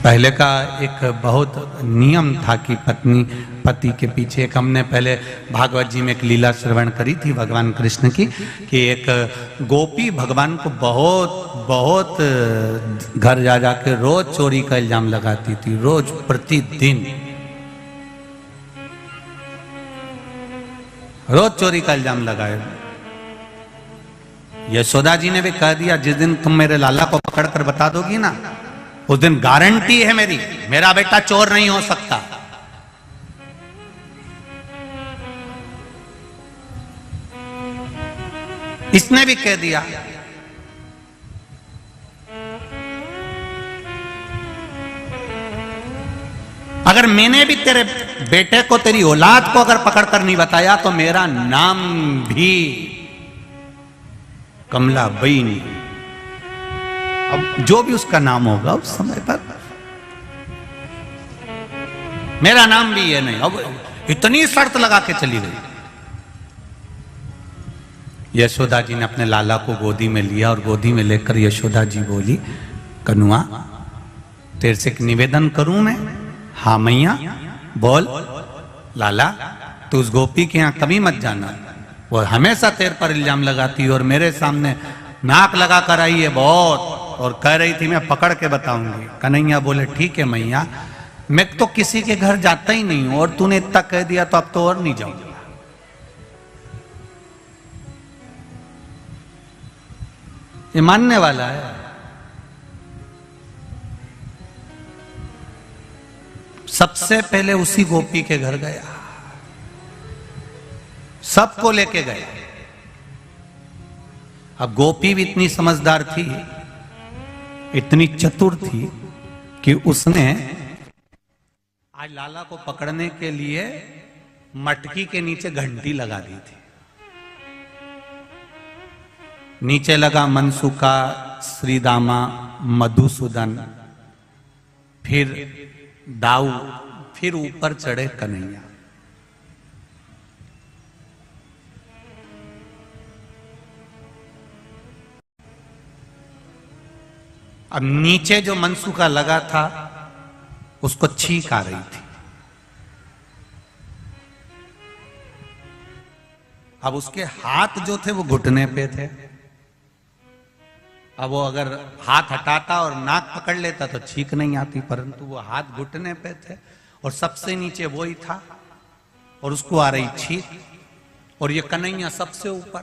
पहले का एक बहुत नियम था कि पत्नी पति के पीछे। एक हमने पहले भागवत जी में एक लीला श्रवण करी थी भगवान कृष्ण की, कि एक गोपी भगवान को बहुत बहुत घर जा जाके रोज चोरी का इल्जाम लगाती थी, रोज प्रतिदिन रोज चोरी का इल्जाम लगाए। यशोदा जी ने भी कह दिया, जिस दिन तुम मेरे लाला को पकड़ कर बता दोगी ना, उस दिन गारंटी है मेरी, मेरा बेटा चोर नहीं हो सकता। इसने भी कह दिया। अगर मैंने भी तेरे बेटे को, तेरी औलाद को अगर पकड़ कर नहीं बताया तो मेरा नाम भी कमला बई नहीं। अब जो भी उसका नाम होगा उस समय पर मेरा नाम भी ये नहीं। अब इतनी शर्त लगा के चली गई। यशोदा जी ने अपने लाला को गोदी में लिया और गोदी में लेकर यशोदा जी बोली, कनुआ तेरे से एक निवेदन करूं मैं? हाँ मैया बोल। लाला तू उस गोपी के यहां कभी मत जाना, वो हमेशा तेरे पर इल्जाम लगाती है और मेरे सामने नाक लगा कर आई है बहुत, और कह रही थी मैं पकड़ के बताऊंगी। कन्हैया बोले ठीक है मैया, मैं तो किसी के घर जाता ही नहीं हूं और तूने इतना कह दिया तो अब तो और नहीं जाऊंगा। ये मानने वाला है। सबसे पहले उसी गोपी के घर गया, सबको लेके गया। अब गोपी भी इतनी समझदार थी, इतनी चतुर थी कि उसने आज लाला को पकड़ने के लिए मटकी के नीचे घंटी लगा दी थी। नीचे लगा मनसुका, श्रीदामा, मधुसूदन, फिर दाऊ, फिर ऊपर चढ़े कन्हैया। अब नीचे जो मनसुका लगा था उसको छींक आ रही थी। अब उसके हाथ जो थे वो घुटने पे थे। अब वो अगर हाथ हटाता और नाक पकड़ लेता तो छींक नहीं आती, परंतु वो हाथ घुटने पे थे और सबसे नीचे वो ही था और उसको आ रही छींक, और ये कन्हैया सबसे ऊपर।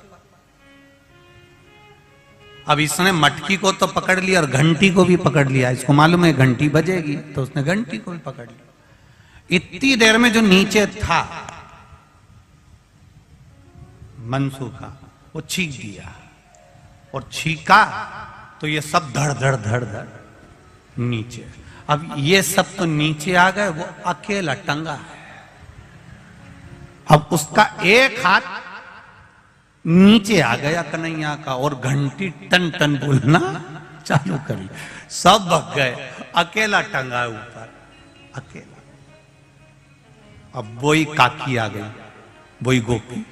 अब इसने मटकी को तो पकड़ लिया और घंटी को भी पकड़ लिया, इसको मालूम है घंटी बजेगी, तो उसने घंटी को भी पकड़ लिया। इतनी देर में जो नीचे था मनसूखा, वो छींक दिया, और छीका तो ये सब धड़ धड़ धड़ धड़ नीचे। अब ये सब तो नीचे आ गए, वो अकेला टंगा है। अब उसका एक हाथ नीचे आ गया कन्हैया का, और घंटी टन टन बोलना चालू करी, सब भग गए, अकेला टंगा है ऊपर, अकेला। अब वही काकी आ गई, वही गोपी,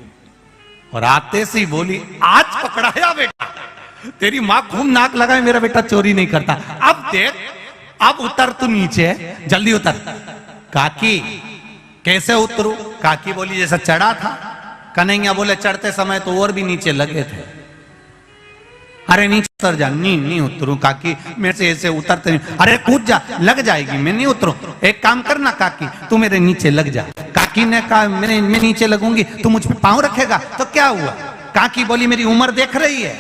और आते से ही बोली, आज पकड़ाया बेटा, तेरी मां खूब नाक लगाए, मेरा बेटा चोरी नहीं करता। अब देख, अब उतर तू नीचे, जल्दी उतर। काकी कैसे उतरू? काकी बोली जैसा चढ़ा था। कन्हैया बोले चढ़ते समय तो और भी नीचे लगे थे। अरे नीचे उतर जा। नहीं उतरू काकी, मेरे से ऐसे उतरते नहीं। अरे कूद जा, लग जाएगी, मैं नहीं उतरू। एक काम करना काकी, तू मेरे नीचे लग जा। काकी ने कहा मैं नीचे लगूंगी, तू मुझ पे पांव रखेगा तो क्या हुआ? काकी बोली मेरी उम्र देख रही है?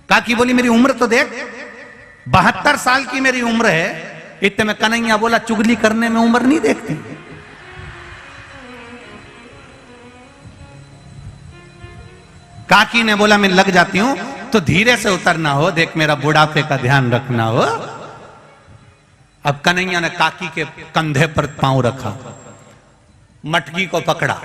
काकी बोली मेरी उम्र तो देख, 72 साल की मेरी उम्र है। इतने में कन्हैया बोला चुगली करने में उम्र नहीं देखती। काकी ने बोला मैं लग जाती हूं, तो धीरे से उतरना हो, देख मेरा बुढ़ापे का ध्यान रखना हो। अब कन्हैया ने काकी के कंधे पर पांव रखा, मटकी को पकड़ा।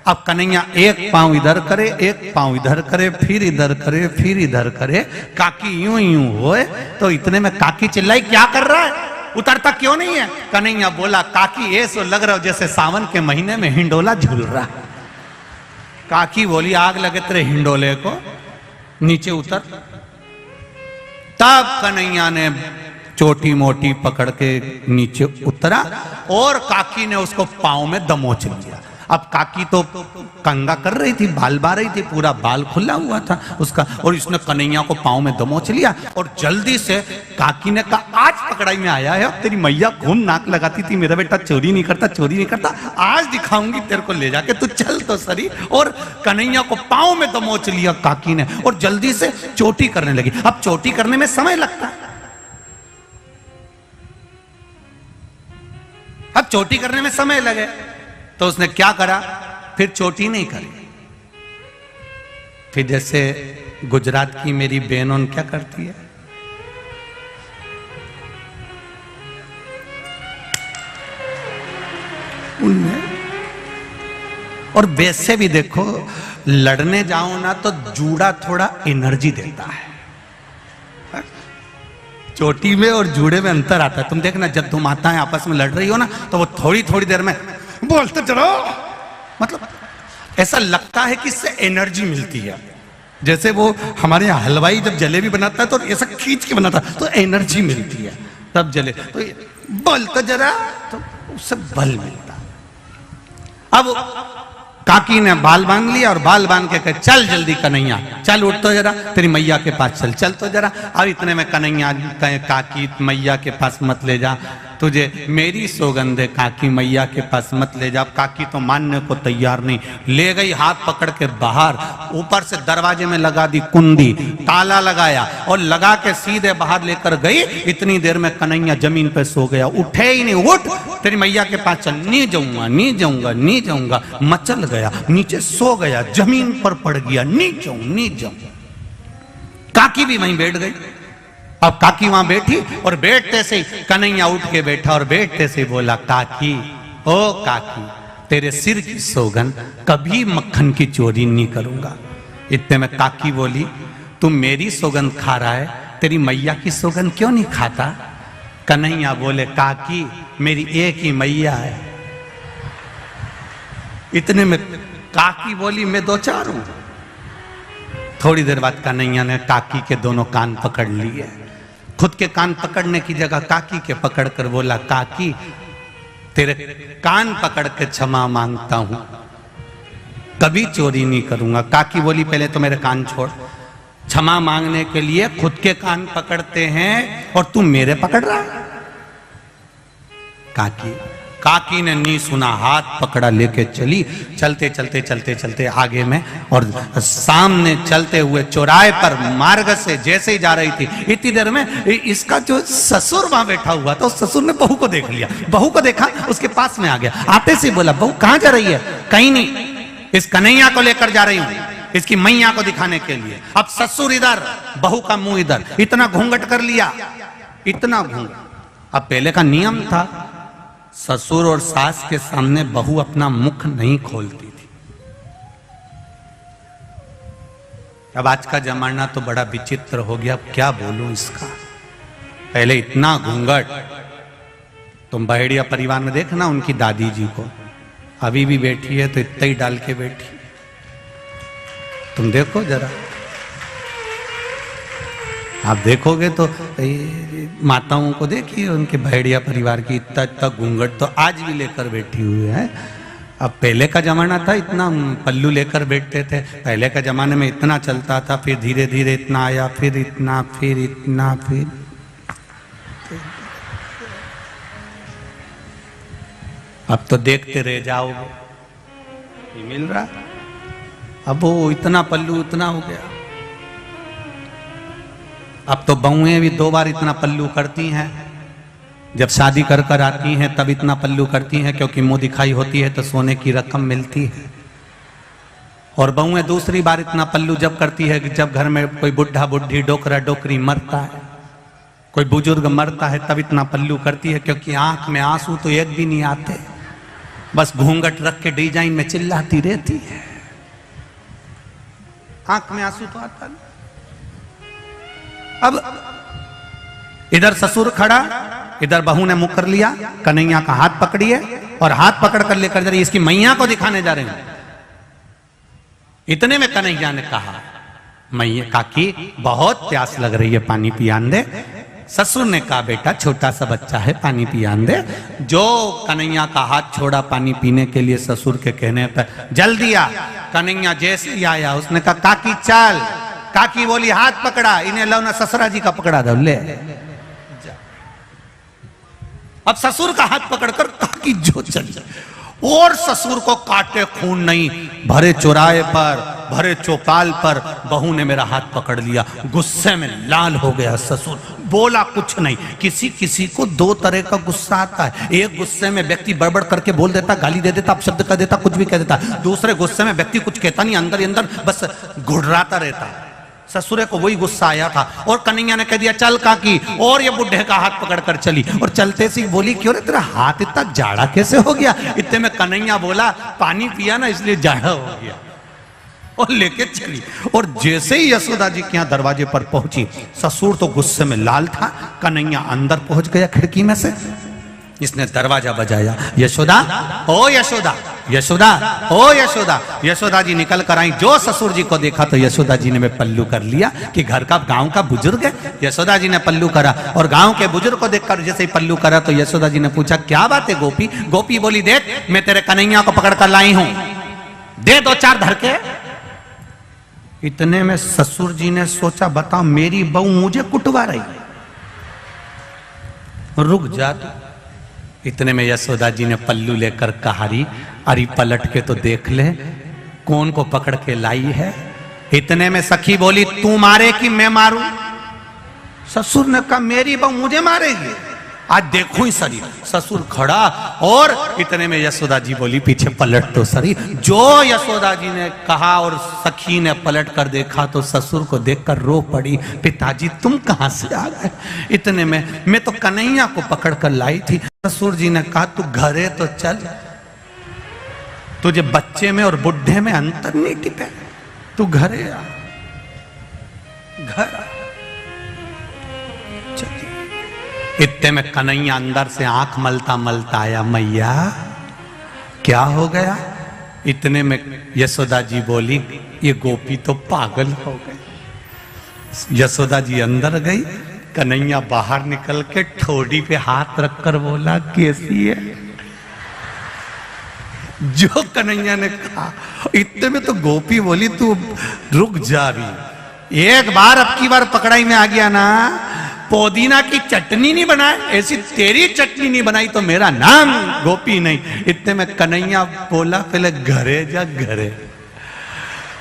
अब कन्हैया एक पांव इधर करे, एक पांव इधर करे, फिर इधर करे, फिर इधर करे। काकी यूं यूं होए, तो इतने में काकी चिल्लाई क्या कर रहा है, उतरता क्यों नहीं है? कन्हैया बोला काकी ऐसा लग रहा हो जैसे सावन के महीने में हिंडोला झूल रहा। काकी बोली आग लगे तेरे हिंडोले को, नीचे उतर। तब कन्हैया ने छोटी मोटी पकड़ के नीचे उतरा, और काकी ने उसको पांव में दमोच लिया। अब काकी तो कंगा कर रही थी, बाल बा रही थी, पूरा बाल खुला हुआ था उसका, और इसने कन्हैया को पांव में दमोच लिया। और जल्दी से काकी ने कहा आज पकड़ाई में आया है, अब तेरी मैया खूब नाक लगाती थी मेरा बेटा चोरी नहीं करता, चोरी नहीं करता, आज दिखाऊंगी तेरे को ले जाके, तू चल तो सही। और कन्हैया को पांव में दमोच लिया काकी ने, और जल्दी से चोटी करने लगी। अब चोटी करने में समय लगता है, अब चोटी करने में समय लगे, तो उसने क्या करा, फिर चोटी नहीं करी। फिर जैसे गुजरात की मेरी बहनों क्या करती है, उनमें। और वैसे भी देखो, लड़ने जाओ ना तो जूड़ा थोड़ा एनर्जी देता है। चोटी में और जूड़े में अंतर आता है। तुम देखना जब तुम माताएं आपस में लड़ रही हो ना, तो वो थोड़ी थोड़ी देर में बोलते चलो, मतलब ऐसा लगता है कि इससे एनर्जी मिलती है। जैसे वो हमारे यहाँ हलवाई जब जलेबी बनाता है तो ऐसा खींच के बनाता है, तो एनर्जी मिलती है, तब जले तो बल तो जरा, तो उससे बल मिलता है। अब काकी ने बाल बांध लिया, और बाल बांध के कहे चल जल्दी कन्हैया, चल उठ तो जरा, तेरी मैया के पास चल, चल तो जरा। अब इतने में कन्हैया कहे काकी मैया के पास मत ले जा, तुझे मेरी सौगंध है, काकी मैया के पास मत ले जा। काकी तो मानने को तैयार नहीं, ले गई हाथ पकड़ के बाहर, ऊपर से दरवाजे में लगा दी कुंडी, ताला लगाया और लगा के सीधे बाहर लेकर गई। इतनी देर में कन्हैया जमीन पे सो गया, उठे ही नहीं। उठ, तेरी मैया के पास चल। नहीं जाऊंगा, नहीं जाऊंगा, नहीं जाऊंगा। मचल गया, नीचे सो गया, जमीन पर पड़ गया, नहीं जाऊं, नहीं जाऊं। काकी भी वहीं बैठ गई। अब काकी वहां बैठी, और बैठते से कन्हैया उठ के बैठा, और बैठते से बोला काकी, ओ काकी, तेरे सिर की सौगंध, कभी मक्खन की चोरी नहीं करूंगा। इतने में काकी बोली तू मेरी सौगंध खा रहा है, तेरी मैया की सौगंध क्यों नहीं खाता? कन्हैया बोले काकी मेरी एक ही मैया है। इतने में काकी बोली मैं दो चार हूं। थोड़ी देर बाद कन्हैया ने काकी के दोनों कान पकड़ लिए। खुद के कान पकड़ने की जगह काकी के पकड़कर बोला काकी तेरे कान पकड़ के क्षमा मांगता हूं। कभी चोरी नहीं करूंगा। काकी बोली पहले तो मेरे कान छोड़। क्षमा मांगने के लिए खुद के कान पकड़ते हैं और तू मेरे पकड़ रहा। काकी ने नहीं सुना, हाथ पकड़ा लेके चली। चलते चलते चलते चलते आगे में और सामने चलते हुए चौराहे पर मार्ग से जैसे ही जा रही थी, इतनी देर में इसका जो ससुर वहां बैठा हुआ था, उस ससुर ने बहू को देख लिया। बहू को देखा, उसके पास में आ गया। आते से बोला, बहू कहां जा रही है? कहीं नहीं, इस कन्हैया को लेकर जा रही हूं, इसकी मैया को दिखाने के लिए। अब ससुर इधर, बहू का मुंह इधर, इतना घूंघट कर लिया, इतना घूंघट। अब पहले का नियम था, ससुर और सास के सामने बहू अपना मुख नहीं खोलती थी। अब आज का जमाना तो बड़ा विचित्र हो गया, अब क्या बोलूं इसका। पहले इतना घूंघट। तुम बहेड़िया परिवार में देखना उनकी दादी जी को, अभी भी बैठी है तो इतना ही डाल के बैठी। तुम देखो जरा, आप देखोगे तो माताओं को देखिए, उनके भेड़िया परिवार की इतना इतना घूंघट तो आज भी लेकर बैठी हुई है। अब पहले का जमाना था, इतना पल्लू लेकर बैठते थे। पहले का जमाने में इतना चलता था, फिर धीरे धीरे इतना आया, फिर इतना, फिर इतना, फिर अब तो देखते रह जाओगे, ये मिल रहा। अब वो इतना पल्लू उतना हो गया। अब तो बहुएं भी 2 बार इतना पल्लू करती हैं। जब शादी कर कर आती हैं तब इतना पल्लू करती हैं, क्योंकि मुंह दिखाई होती है तो सोने की रकम मिलती है। और बहुएं दूसरी बार इतना पल्लू जब करती है कि जब घर में कोई बुढ़ा बुढ़ी डोकरा डोकरी मरता है, कोई बुजुर्ग मरता है, तब इतना पल्लू करती है, क्योंकि आंख में आंसू तो एक भी नहीं आते, बस घूंघट रख के डिजाइन में चिल्लाती रहती है। आंख में आंसू तो आता नहीं। अब इधर ससुर खड़ा, इधर बहू ने मुंह कर लिया, कन्हैया का हाथ पकड़िए और हाथ पकड़ कर लेकर जा रही, इसकी मैया को दिखाने जा रहे हैं। इतने में कन्हैया ने कहा, मैया काकी बहुत प्यास लग रही है, पानी पियान दे। ससुर ने कहा, बेटा छोटा सा बच्चा है, पानी पियान दे। जो कन्हैया का हाथ छोड़ा पानी पीने के लिए ससुर के कहने पर, जल्दी आ। कन्हैया जैसे ही आया, उसने कहा, काकी चल। काकी बोली, हाथ पकड़ा, इन्हें लो ना ससुरा जी का पकड़ा दो, ले। अब ससुर का हाथ पकड़कर काकी जो चली, और ससुर को काटे खून नहीं, भरे चौराहे पर, भरे चौपाल पर बहू ने मेरा हाथ पकड़ लिया। गुस्से में लाल हो गया ससुर, बोला कुछ नहीं। किसी किसी को 2 तरह का गुस्सा आता है। एक गुस्से में व्यक्ति बड़बड़ करके बोल देता, गाली दे देता, अपशब्द कर देता, कुछ भी कह देता। दूसरे गुस्से में व्यक्ति कुछ कहता नहीं, अंदर ही अंदर बस घुड़राता रहता। ससुरे को वही गुस्सा आया था और कन्हैया ने कह दिया, चल काकी, और ये बुढ़े का हाथ पकड़कर चली। और चलते सी बोली, क्यों रे तेरा हाथ इतना जाड़ा कैसे हो गया? इतने में कन्हैया बोला, पानी पिया ना इसलिए जाड़ा हो गया, और लेके चली। और जैसे ही यशोदा जी के यहाँ दरवाजे पर पहुंची, ससुर तो गुस्से में लाल था, कन्हैया अंदर पहुंच गया खिड़की में से। इसने दरवाजा बजाया, यशोदा, ओ यशोदा, यशोदा, ओ यशोदा। यशोदा जी निकल कर आई। जो ससुर जी को देखा तो यशोदा जी ने मैं पल्लू कर लिया कि घर का गांव का बुजुर्ग है। यशोदा जी ने पल्लू करा और गांव के बुजुर्ग को देखकर जैसे ही पल्लू करा तो यशोदा जी ने पूछा, क्या बात है गोपी? गोपी बोली, देख मैं तेरे कन्हैया को पकड़ कर लाई हूं, दे 2-4 धर के। इतने में ससुर जी ने सोचा, बताओ मेरी बहू मुझे कुटवा रही, रुक जा। इतने में यशोदा जी ने पल्लू लेकर कहारी, अरे पलट के तो देख ले कौन को पकड़ के लाई है। इतने में सखी बोली, तू मारे कि मैं मारूं? ससुर ने कहा, मेरी बहू मुझे मारेगी, आज देखो ही सरी। ससुर खड़ा और इतने में यशोदा जी बोली, पीछे पलट तो सरी। जो यशोदा जी ने कहा और सखी ने पलट कर देखा तो ससुर को देखकर रो पड़ी, पिताजी तुम कहां से आ गए? इतने में मैं तो कन्हैया को पकड़ कर लाई थी। ससुर जी ने कहा, तू घरे तो चल, तुझे बच्चे में और बुढ़े में अंतर नहीं टिपे, तू घरे आ, घर आ। इतने में कन्हैया अंदर से आंख मलता मलता आया, मैया क्या हो गया? इतने में यशोदा जी बोली, ये गोपी तो पागल हो गई। यशोदा जी अंदर गई, कन्हैया बाहर निकल के ठोड़ी पे हाथ रखकर बोला, कैसी है? जो कन्हैया ने कहा, इतने में तो गोपी बोली तू रुक जा अभी, एक बार अब की बार पकड़ाई में आ गया ना, पुदीना की चटनी नहीं बनाए, ऐसी तेरी चटनी नहीं बनाई तो मेरा नाम गोपी नहीं। इतने में कन्हैया बोला, पहले घरे जा घरे,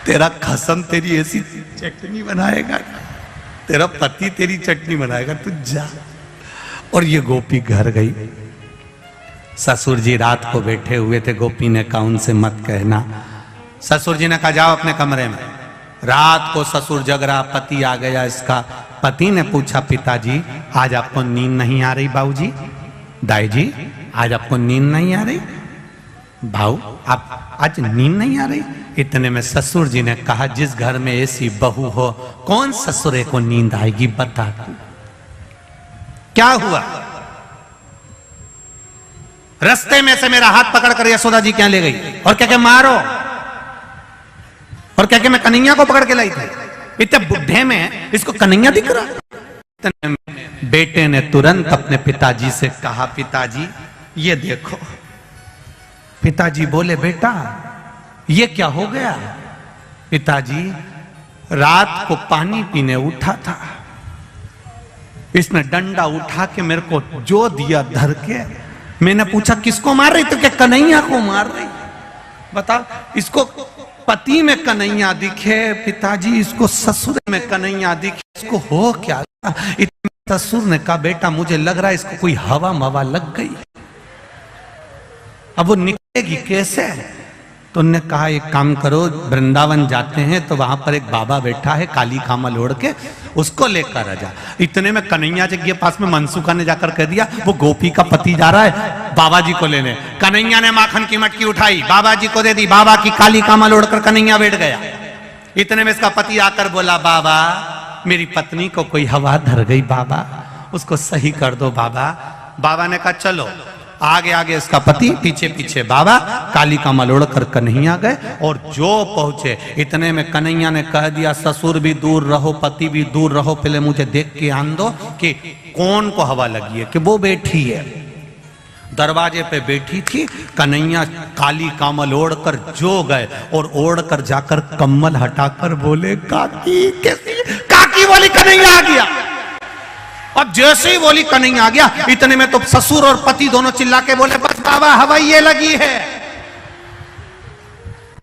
तेरा खसम तेरी ऐसी चटनी बनाएगा, तेरा पति तेरी चटनी बनाएगा, तू जा। और ये गोपी घर गई। ससुर जी रात को बैठे हुए थे, गोपी ने कहा उनसे मत कहना। ससुर जी ने कहा जाओ अपने कमरे में। रात को ससुर जग रहा, पति आ गया इसका। पति ने पूछा पिताजी आज आपको नींद नहीं आ रही? बाबूजी, दाई जी आज आपको नींद नहीं आ रही? भाऊ आप आज नींद नहीं आ रही? इतने में ससुर जी ने कहा जिस घर में ऐसी बहू हो कौन ससुरे को नींद आएगी, बता तू क्या हुआ? रास्ते में से मेरा हाथ पकड़कर यशोदा जी क्या ले गई और क्या क्या मारो, और क्या क्या मैं कन्हैया को पकड़ के लाई थी। इतने बुढ़े में इसको कन्हैया दिख रहा। बेटे ने तुरंत अपने पिताजी से कहा पिताजी ये देखो। पिताजी बोले बेटा ये क्या हो गया? पिताजी रात को पानी पीने उठा था, इसने डंडा उठा के मेरे को जो दिया धर के। मैंने पूछा किसको मार रही? तो क्या कन्हैया को मार रही? बता, इसको पति में कन्हैया दिखे पिताजी, इसको ससुर में कन्हैया दिखे, इसको हो क्या? ससुर ने कहा बेटा मुझे लग रहा है इसको कोई हवा मवा लग गई, अब वो निकलेगी कैसे? तो उन्होंने कहा एक काम करो, वृंदावन जाते हैं तो वहां पर एक बाबा बैठा है काली कामल ओढ़ के, उसको लेकर आ जा। इतने में कन्हैया जी के पास में मनसुखा ने जाकर कह दिया वो गोपी का पति जा रहा है बाबा जी को लेने। कन्हैया ने माखन की मटकी उठाई, बाबा जी को दे दी, बाबा की काली कामल ओढ़कर कन्हैया बैठ गया। इतने में इसका पति आकर बोला बाबा मेरी पत्नी को कोई हवा धर गई बाबा, उसको सही कर दो बाबा। बाबा ने कहा चलो। आगे आगे इसका पति, पीछे पीछे बाबा, काली कामल ओढ़कर कन्हैया गए। और जो पहुंचे इतने में कन्हैया ने कह दिया ससुर भी दूर रहो, पति भी दूर रहो, पहले मुझे देख के आन दो कि कौन को हवा लगी है। कि वो बैठी है दरवाजे पे बैठी थी, कन्हैया काली कामल ओढ़कर जो गए और ओढ़कर जाकर कम्बल हटाकर बोले काकी कैसी? काकी बोली कन्हैया आ गया। अब जैसे ही बोली कन्हैया आ गया, इतने में तो ससुर और पति दोनों चिल्ला के बोले बस बाबा हवा ये लगी है।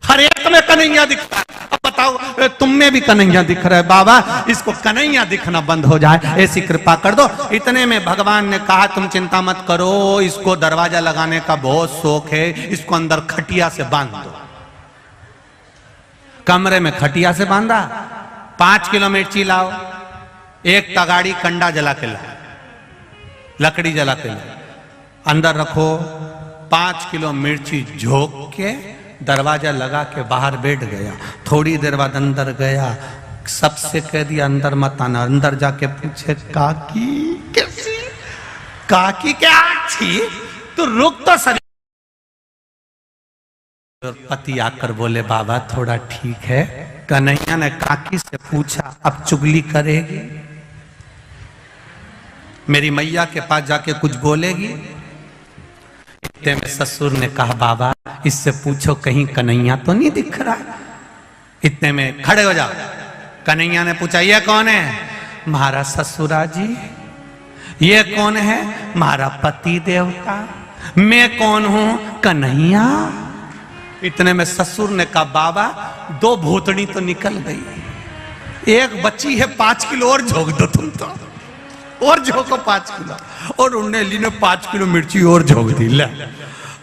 हर एक में कन्हैया दिख रहा है। अब बताओ तुम में भी कन्हैया दिख रहा है बाबा, इसको कन्हैया दिखना बंद हो जाए ऐसी कृपा कर दो। इतने में भगवान ने कहा तुम चिंता मत करो, इसको दरवाजा लगाने का बहुत शौक है, इसको अंदर खटिया से बांध दो। कमरे में खटिया से बांधा, 5 किलो मिर्ची लाओ, एक तगाड़ी कंडा जला के ला, लकड़ी जला के ला, अंदर रखो, 5 किलो मिर्ची झोंक के दरवाजा लगा के बाहर बैठ गया। थोड़ी देर बाद अंदर गया, सबसे कह दिया अंदर मत आना। अंदर जाके पूछे काकी कैसी? काकी क्या थी? तो रुक तो सही। पति आकर बोले बाबा थोड़ा ठीक है। कन्हैया ने काकी से पूछा अब चुगली करेगी? मेरी मैया के पास जाके कुछ बोलेगी? इतने में ससुर ने कहा बाबा इससे पूछो कहीं कन्हैया तो नहीं दिख रहा। इतने में खड़े हो जाओ। कन्हैया ने पूछा ये कौन है? महाराज ससुरा जी। ये कौन है? महारा पति देवता। मैं कौन हूं? कन्हैया। इतने में ससुर ने कहा बाबा 2 भूतनी तो निकल गई, एक बच्ची है 5 किलो और झोंक दो तुम तो, और झोंको 5 किलो। और उन्होंने ली ने 5 किलो मिर्ची और झोंक दी। ले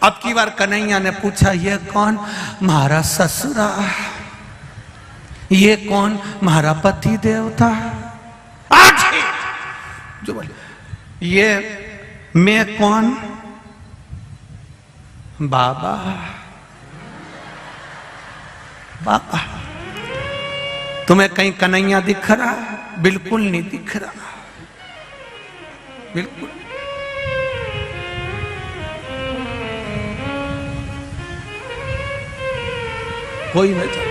अब की बार कन्हैया ने पूछा ये कौन? महाराज ससुरा। ये कौन? महारा पति देवता। आज जो बोले ये मैं कौन? बाबा। बाबा तुम्हें कहीं कन्हैया दिख रहा? बिल्कुल नहीं दिख रहा, बिल्कुल। कोई नहीं।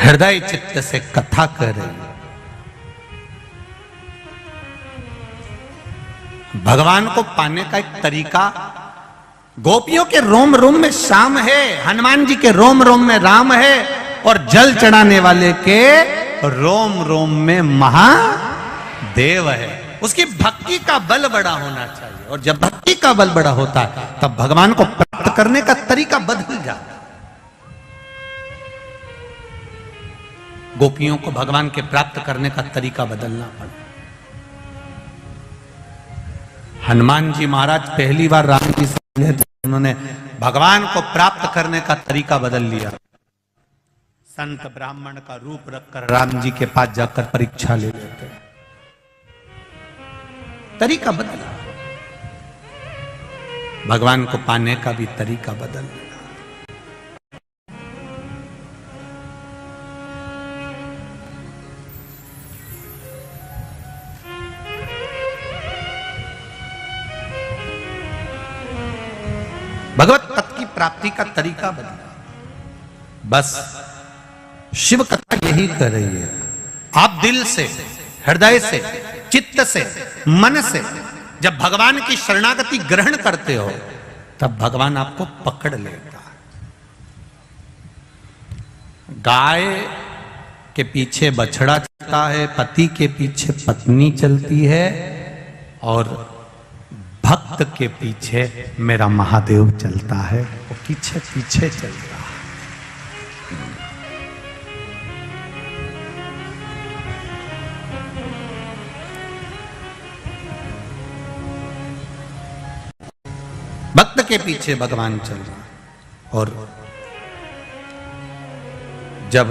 हृदय चित्त से कथा कर रही। भगवान को पाने का एक तरीका, गोपियों के रोम रोम में श्याम है, हनुमान जी के रोम रोम में राम है, और जल चढ़ाने वाले के रोम रोम में महादेव है। उसकी भक्ति का बल बड़ा होना चाहिए, और जब भक्ति का बल बड़ा होता है तब भगवान को प्राप्त करने का तरीका बदल जाता है। गोपियों को भगवान के प्राप्त करने का तरीका बदलना पड़ा। हनुमान जी महाराज पहली बार राम जी से मिले थे, उन्होंने भगवान को प्राप्त करने का तरीका बदल लिया। संत ब्राह्मण का रूप रखकर राम जी के पास जाकर परीक्षा ले लेते, तरीका बदला। भगवान को पाने का भी तरीका बदल गया। भगवत पद की प्राप्ति का तरीका बदला। बस शिव कथा यही कर रही है। आप दिल से, हृदय से, चित्त से, मन से जब भगवान की शरणागति ग्रहण करते हो तब भगवान आपको पकड़ लेता है। गाय के पीछे बछड़ा चलता है, पति के पीछे पत्नी चलती है, और भक्त के पीछे मेरा महादेव चलता है, वो पीछे पीछे चलता है। भक्त के पीछे भगवान चल रहा है। और जब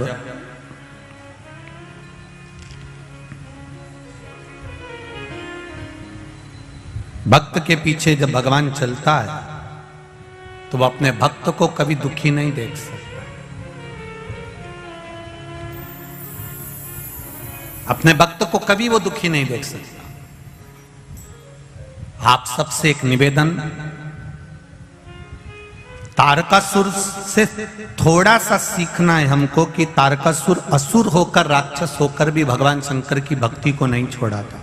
भक्त के पीछे जब भगवान चलता है तो वो अपने भक्त को कभी दुखी नहीं देख सकता। अपने भक्त को कभी वो दुखी नहीं देख सकता। आप सबसे एक निवेदन, तारकासुर से थोड़ा सा सीखना है हमको कि तारकासुर असुर होकर, राक्षस होकर भी भगवान शंकर की भक्ति को नहीं छोड़ा था।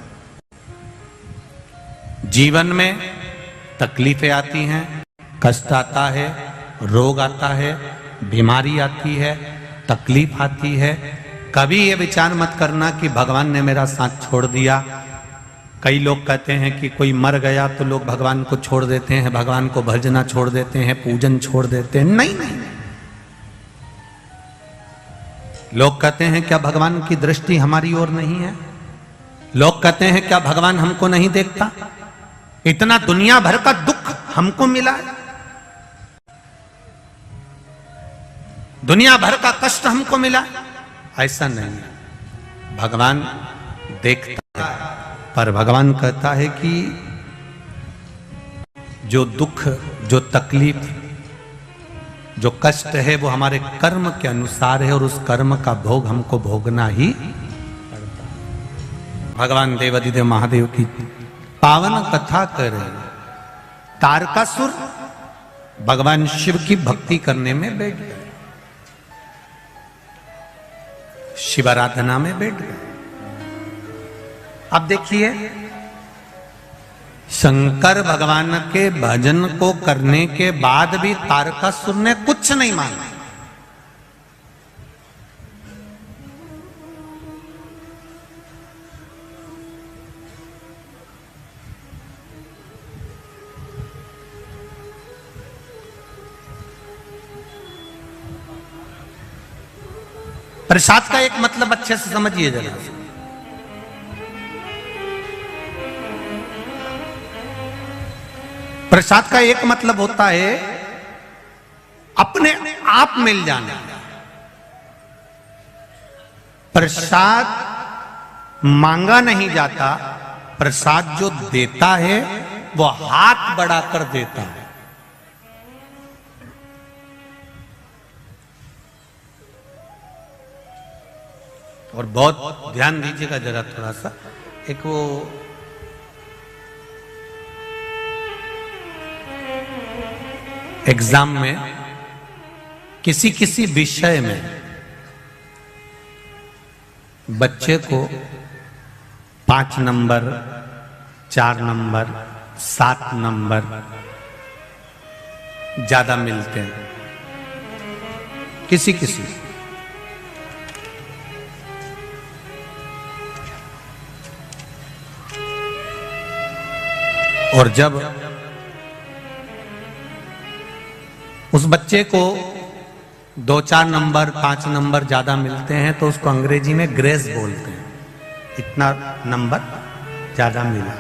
जीवन में तकलीफें आती हैं, कष्ट आता है, रोग आता है, बीमारी आती है, तकलीफ आती है। कभी ये विचार मत करना कि भगवान ने मेरा साथ छोड़ दिया। कई लोग कहते हैं कि कोई मर गया तो लोग भगवान को छोड़ देते हैं, भगवान को भजना छोड़ देते हैं, पूजन छोड़ देते हैं। नहीं नहीं, लोग कहते हैं क्या भगवान की दृष्टि हमारी ओर नहीं है? लोग कहते हैं क्या भगवान हमको नहीं देखता? इतना दुनिया भर का दुख हमको मिला है, दुनिया भर का कष्ट हमको मिला। ऐसा नहीं है, भगवान देखता है, पर भगवान कहता है कि जो दुख, जो तकलीफ, जो कष्ट है वो हमारे कर्म के अनुसार है, और उस कर्म का भोग हमको भोगना ही पड़ता है। भगवान देवाधिदेव महादेव की पावन कथा करें। तारकासुर भगवान शिव की भक्ति करने में बैठ गए, शिवाराधना में बैठ गए। अब देखिए, शंकर भगवान के भजन को करने के बाद भी तारकासुर ने कुछ नहीं माना। प्रसाद का एक मतलब अच्छे से समझिए जरा। प्रसाद का एक मतलब होता है अपने आप मिल जाना। प्रसाद मांगा नहीं जाता, प्रसाद जो देता है वो हाथ बढ़ाकर देता है। और बहुत ध्यान दीजिएगा जरा थोड़ा सा। एक वो एग्जाम में किसी किसी विषय में बच्चे को 5 नंबर, 4 नंबर, 7 नंबर ज्यादा मिलते हैं किसी किसी। और जब उस बच्चे को 2-4 नंबर 5 नंबर ज्यादा मिलते हैं तो उसको अंग्रेजी में ग्रेस बोलते हैं, इतना नंबर ज्यादा मिला।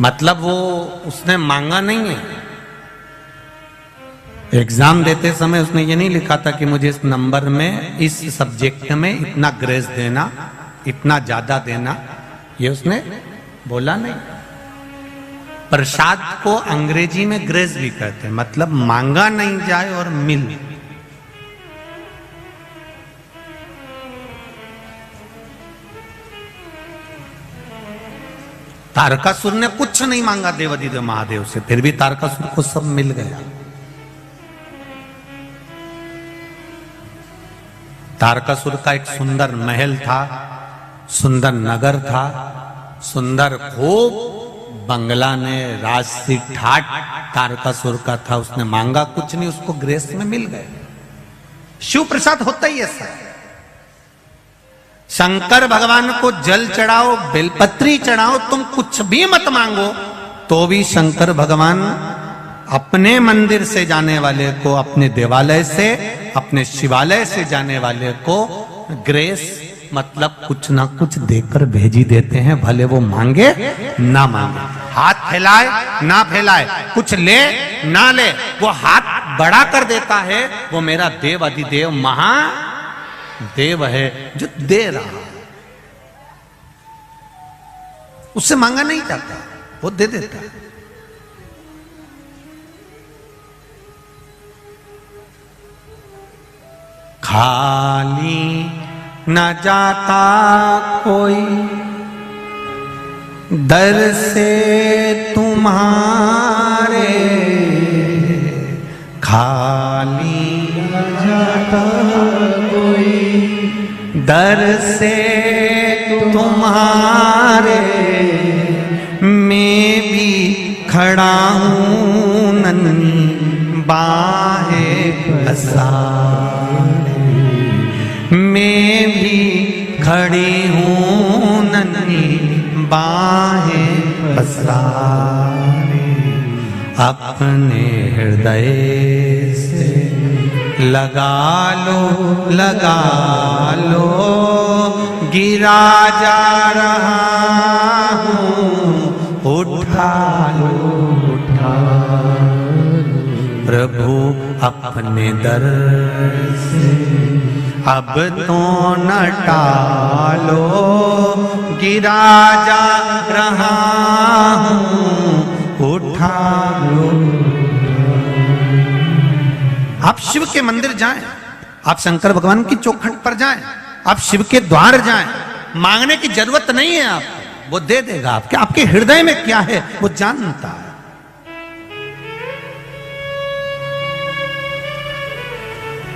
मतलब वो उसने मांगा नहीं है। एग्जाम देते समय उसने ये नहीं लिखा था कि मुझे इस नंबर में इस सब्जेक्ट में इतना ग्रेस देना, इतना ज्यादा देना, ये उसने बोला नहीं। प्रसाद को अंग्रेजी में ग्रेस भी कहते हैं, मतलब मांगा नहीं जाए और मिल। तारकासुर ने कुछ नहीं मांगा देवाधिदेव महादेव से, फिर भी तारकासुर को सब मिल गया। तारकासुर का एक सुंदर महल था, सुंदर नगर था, सुंदर खूब बंगला ने राजसी ठाट तारकासुर का था। उसने मांगा कुछ नहीं, उसको ग्रेस में मिल गए। शिव प्रसाद होता ही ऐसा है। शंकर भगवान को जल चढ़ाओ, बेलपत्री चढ़ाओ, तुम कुछ भी मत मांगो तो भी शंकर भगवान अपने मंदिर से जाने वाले को, अपने देवालय से, अपने शिवालय से जाने वाले को ग्रेस मतलब कुछ ना कुछ देकर भेजी देते हैं, भले वो मांगे ना मांगे, हाथ फैलाए ना फैलाए, कुछ ले ना ले, वो हाथ बड़ा कर देता है। वो मेरा देव अधिदेव महादेव है जो दे रहा, उससे मांगा नहीं जाता, वो दे देता है। खाली न जाता कोई दर से तुम्हारे, खाली न जाता कोई दर से तुम्हारे, मैं भी खड़ा हूँ नन्ही बाहें पसारे, मैं भी खड़ी हूँ नन्ही बाहें पसारे, अपने हृदय से लगा लगा लो, गिरा जा रहा हूँ, उठा लो प्रभु अपने दर से, अब तो न टालो, गिरा जा रहा हूँ, उठा लो। आप शिव के मंदिर जाएं, आप शंकर भगवान की चौखट पर जाएं, आप शिव के द्वार जाएं, मांगने की जरूरत नहीं है आपको, वो दे देगा। आपके हृदय में क्या है वो जानता है।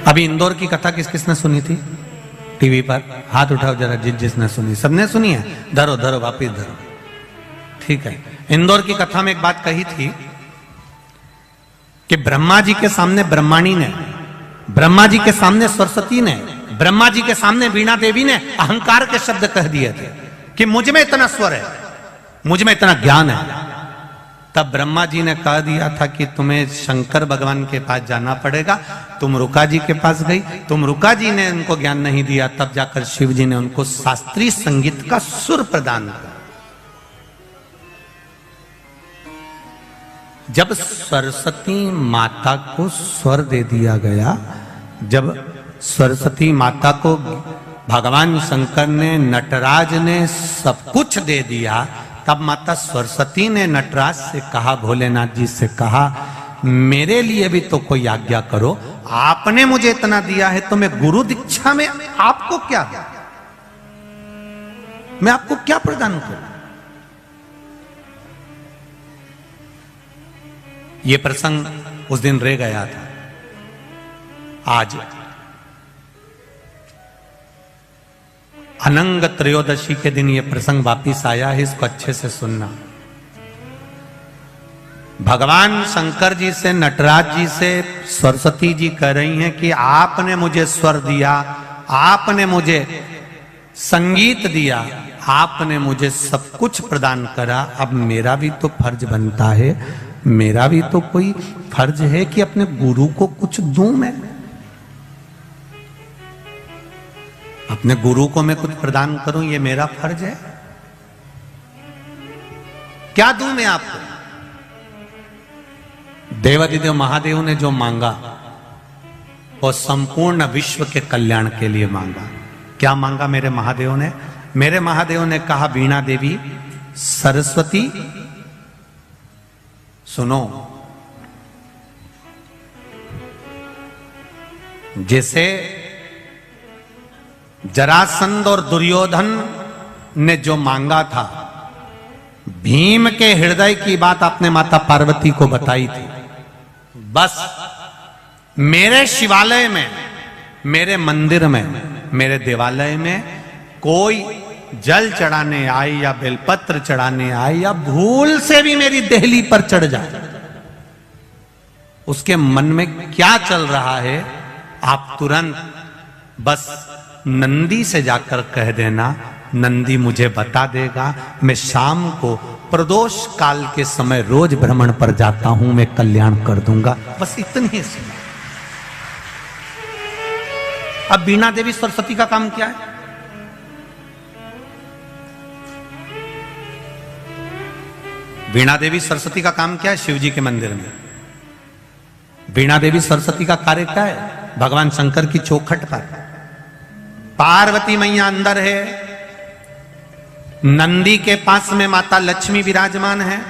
अभी इंदौर की कथा किस किसने सुनी थी टीवी पर? हाथ उठाओ जरा, जिसने सुनी। सबने सुनी है? धरो धरो वापिस धरो, ठीक है। इंदौर की कथा में एक बात कही थी कि ब्रह्मा जी के सामने ब्रह्माणी ने, ब्रह्मा जी के सामने सरस्वती ने, ब्रह्मा जी के सामने वीणा देवी ने अहंकार के शब्द कह दिए थे कि मुझ में इतना स्वर है, मुझ में इतना ज्ञान है। तब ब्रह्मा जी ने कह दिया था कि तुम्हें शंकर भगवान के पास जाना पड़ेगा। तुम रुका जी के पास गई, तुम रुका जी ने उनको ज्ञान नहीं दिया, तब जाकर शिव जी ने उनको शास्त्रीय संगीत का सुर प्रदान किया। जब सरस्वती माता को स्वर दे दिया गया, जब सरस्वती माता को भगवान शंकर ने, नटराज ने सब कुछ दे दिया, तब माता सरस्वती ने नटराज से कहा, भोलेनाथ जी से कहा, मेरे लिए भी तो कोई आज्ञा करो, आपने मुझे इतना दिया है तो मैं गुरु दीक्षा में आपको क्या, मैं आपको क्या प्रदान करूं? ये प्रसंग उस दिन रह गया था। आज अनंग त्रयोदशी के दिन ये प्रसंग वापिस आया है, इसको अच्छे से सुनना। भगवान शंकर जी से, नटराज जी से सरस्वती जी कह रही हैं कि आपने मुझे स्वर दिया, आपने मुझे संगीत दिया, आपने मुझे सब कुछ प्रदान करा, अब मेरा भी तो फर्ज बनता है, मेरा भी तो कोई फर्ज है कि अपने गुरु को कुछ दूं मैं, अपने गुरु को मैं कुछ प्रदान करूं, ये मेरा फर्ज है। क्या दूं मैं आपको? देवादिदेव महादेव ने जो मांगा वो संपूर्ण विश्व के कल्याण के लिए मांगा। क्या मांगा मेरे महादेव ने? मेरे महादेव ने कहा, वीणा देवी सरस्वती सुनो, जैसे जरासंध और दुर्योधन ने जो मांगा था, भीम के हृदय की बात आपने माता पार्वती को बताई थी, बस मेरे शिवालय में, मेरे मंदिर में, मेरे देवालय में कोई जल चढ़ाने आए या बेलपत्र चढ़ाने आए या भूल से भी मेरी देहली पर चढ़ जाए, उसके मन में क्या चल रहा है आप तुरंत बस नंदी से जाकर कह देना, नंदी मुझे बता देगा, मैं शाम को प्रदोष काल के समय रोज भ्रमण पर जाता हूं, मैं कल्याण कर दूंगा। बस इतनी सी। अब वीणा देवी सरस्वती का काम क्या है? वीणा देवी सरस्वती का काम क्या है? शिव जी के मंदिर में वीणा देवी सरस्वती का कार्य क्या है? भगवान शंकर की चौखट पर पार्वती मैया अंदर है, नंदी के पास में माता लक्ष्मी विराजमान है,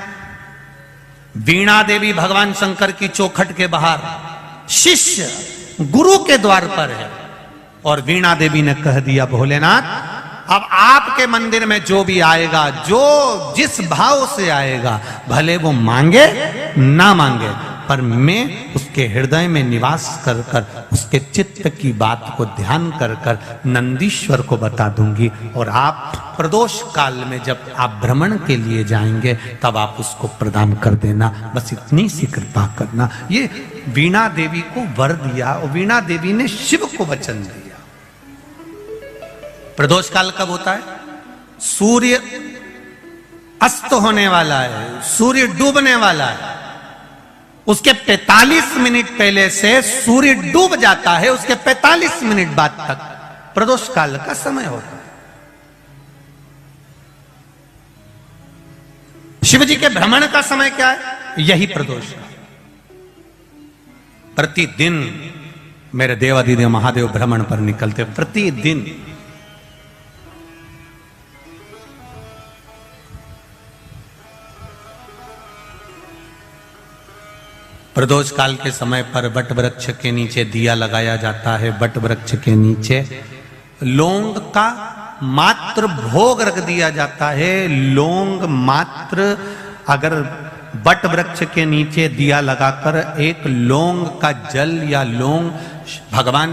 वीणा देवी भगवान शंकर की चौखट के बाहर शिष्य गुरु के द्वार पर है, और वीणा देवी ने कह दिया, भोलेनाथ अब आपके मंदिर में जो भी आएगा, जो जिस भाव से आएगा, भले वो मांगे ना मांगे, पर मैं उसके हृदय में निवास कर कर उसके चित्त की बात को ध्यान कर कर नंदीश्वर को बता दूंगी, और आप प्रदोष काल में जब आप भ्रमण के लिए जाएंगे तब आप उसको प्रदान कर देना। बस इतनी सी कृपा करना। ये वीणा देवी को वर दिया, और वीणा देवी ने शिव को वचन दिया। प्रदोष काल कब होता है? सूर्य अस्त होने वाला है, सूर्य डूबने वाला है, उसके 45 मिनट पहले से सूर्य डूब जाता है, उसके 45 मिनट बाद तक प्रदोष काल का समय होता है। शिव जी के भ्रमण का समय क्या है? यही प्रदोष काल। प्रतिदिन मेरे देवादिदेव महादेव भ्रमण पर निकलते, प्रतिदिन। प्रदोष काल के समय पर बट वृक्ष के नीचे दिया लगाया जाता है। बट वृक्ष के नीचे लौंग का मात्र भोग रख दिया जाता है। लौंग मात्र, अगर बट वृक्ष के नीचे दिया लगाकर एक लौंग का जल या लौंग भगवान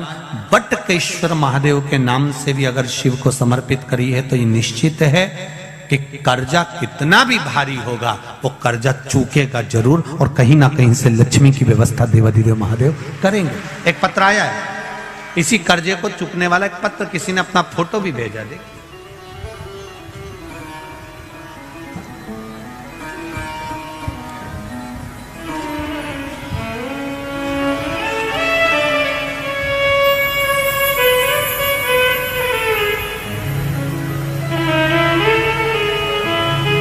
बटकेश्वर महादेव के नाम से भी अगर शिव को समर्पित करी है, तो ये निश्चित है कि कर्जा कितना भी भारी होगा, वो कर्जा चूकेगा जरूर, और कहीं ना कहीं से लक्ष्मी की व्यवस्था देवादिदेव महादेव करेंगे। एक पत्र आया है, इसी कर्जे को चूकने वाला एक पत्र, किसी ने अपना फोटो भी भेजा। दे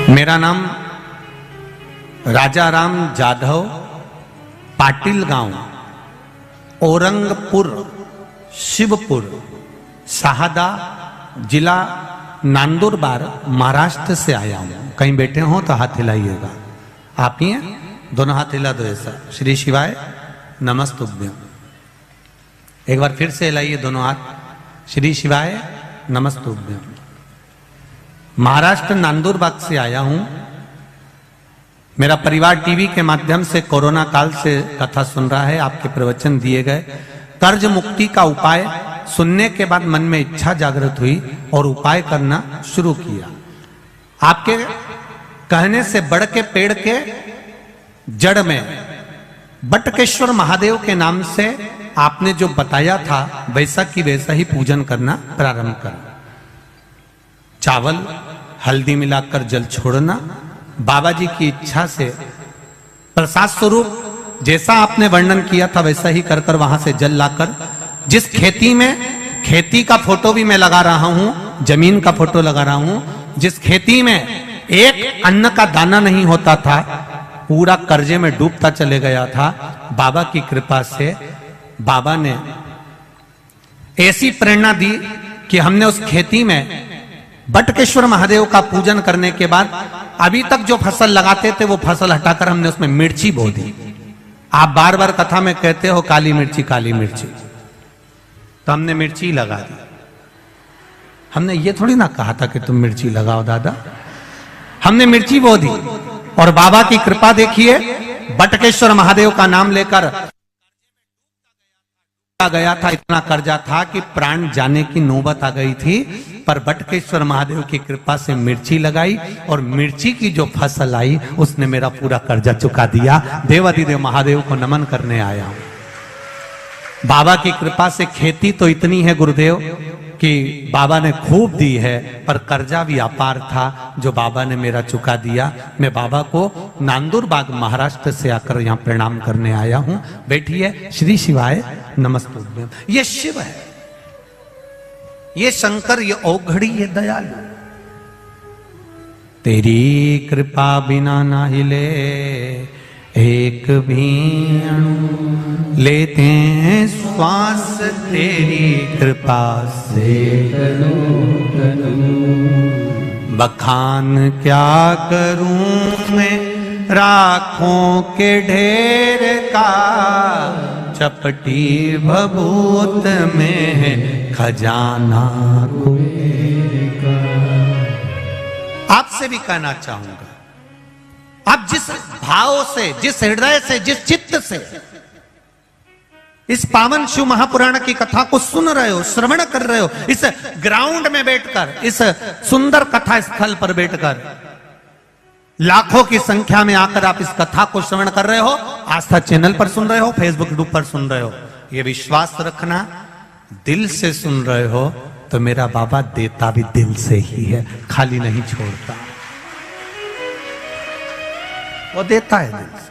मेरा नाम राजा राम जाधव, पाटिल गांव, औरंगपुर, शिवपुर, शाहदा, जिला नंदुरबार, महाराष्ट्र से आया हूं। कहीं बैठे हो तो हाथ हिलाइएगा। आप ही हैं? दोनों हाथ हिला दो ऐसा। श्री शिवाय नमस्तुभ्यम। एक बार फिर से हिलाइए दोनों हाथ। श्री शिवाय नमस्तुभ्यम। महाराष्ट्र नंदुरबार से आया हूं। मेरा परिवार टीवी के माध्यम से कोरोना काल से कथा सुन रहा है। आपके प्रवचन दिए गए कर्ज मुक्ति का उपाय सुनने के बाद मन में इच्छा जागृत हुई और उपाय करना शुरू किया। आपके कहने से बढ़ के पेड़ के जड़ में बटकेश्वर महादेव के नाम से आपने जो बताया था वैसा की वैसा ही पूजन करना प्रारंभ करा। चावल हल्दी मिलाकर जल छोड़ना, बाबा जी की इच्छा से प्रसाद स्वरूप जैसा आपने वर्णन किया था वैसा ही कर कर वहां से जल लाकर, जिस खेती में, खेती का फोटो भी मैं लगा रहा हूं, जमीन का फोटो लगा रहा हूं, जिस खेती में एक अन्न का दाना नहीं होता था, पूरा कर्जे में डूबता चले गया था, बाबा की कृपा से बाबा ने ऐसी प्रेरणा दी कि हमने उस खेती में बटकेश्वर महादेव का पूजन करने के बाद अभी तक जो फसल लगाते थे वो फसल हटाकर हमने उसमें मिर्ची बो दी। आप बार बार कथा में कहते हो काली मिर्ची काली मिर्ची, तो हमने मिर्ची लगा दी। हमने ये थोड़ी ना कहा था कि तुम मिर्ची लगाओ दादा, हमने मिर्ची बो दी। और बाबा की कृपा देखिए, बटकेश्वर महादेव का नाम लेकर गया था, इतना कर्जा था कि प्राण जाने की नौबत आ गई थी, पर बटकेश्वर महादेव की कृपा से मिर्ची लगाई और मिर्ची की जो फसल आई उसने मेरा पूरा कर्जा चुका दिया। देवाधिदेव महादेव को नमन करने आया हूं। बाबा की कृपा से खेती तो इतनी है गुरुदेव कि बाबा ने खूब दी है, पर कर्जा भी अपार था जो बाबा ने मेरा चुका दिया। मैं बाबा को नांदुरबाग महाराष्ट्र से आकर यहाँ प्रणाम करने आया हूँ। बैठिए। श्री शिवाय नमस्तुभ्यम। ये शिव है, ये शंकर, ये औघड़ी, ये दयालु। तेरी कृपा बिना ना हिले एक भी अणु, लेते हैं श्वास तेरी कृपा से। बखान क्या करूं मैं राखों के ढेर का, चपटी भभूत में है खजाना कुबेर का। आपसे भी कहना चाहूंगा, आप जिस भाव से, जिस हृदय से, जिस चित्त से इस पावन शिव महापुराण की कथा को सुन रहे हो, श्रवण कर रहे हो, इस ग्राउंड में बैठकर, इस सुंदर कथा स्थल पर बैठकर, लाखों की संख्या में आकर आप इस कथा को श्रवण कर रहे हो, आस्था चैनल पर सुन रहे हो, फेसबुक ग्रुप पर सुन रहे हो, ये विश्वास रखना, दिल से सुन रहे हो तो मेरा बाबा देता भी दिल से ही है, खाली नहीं छोड़ता, वो देता है दिल से।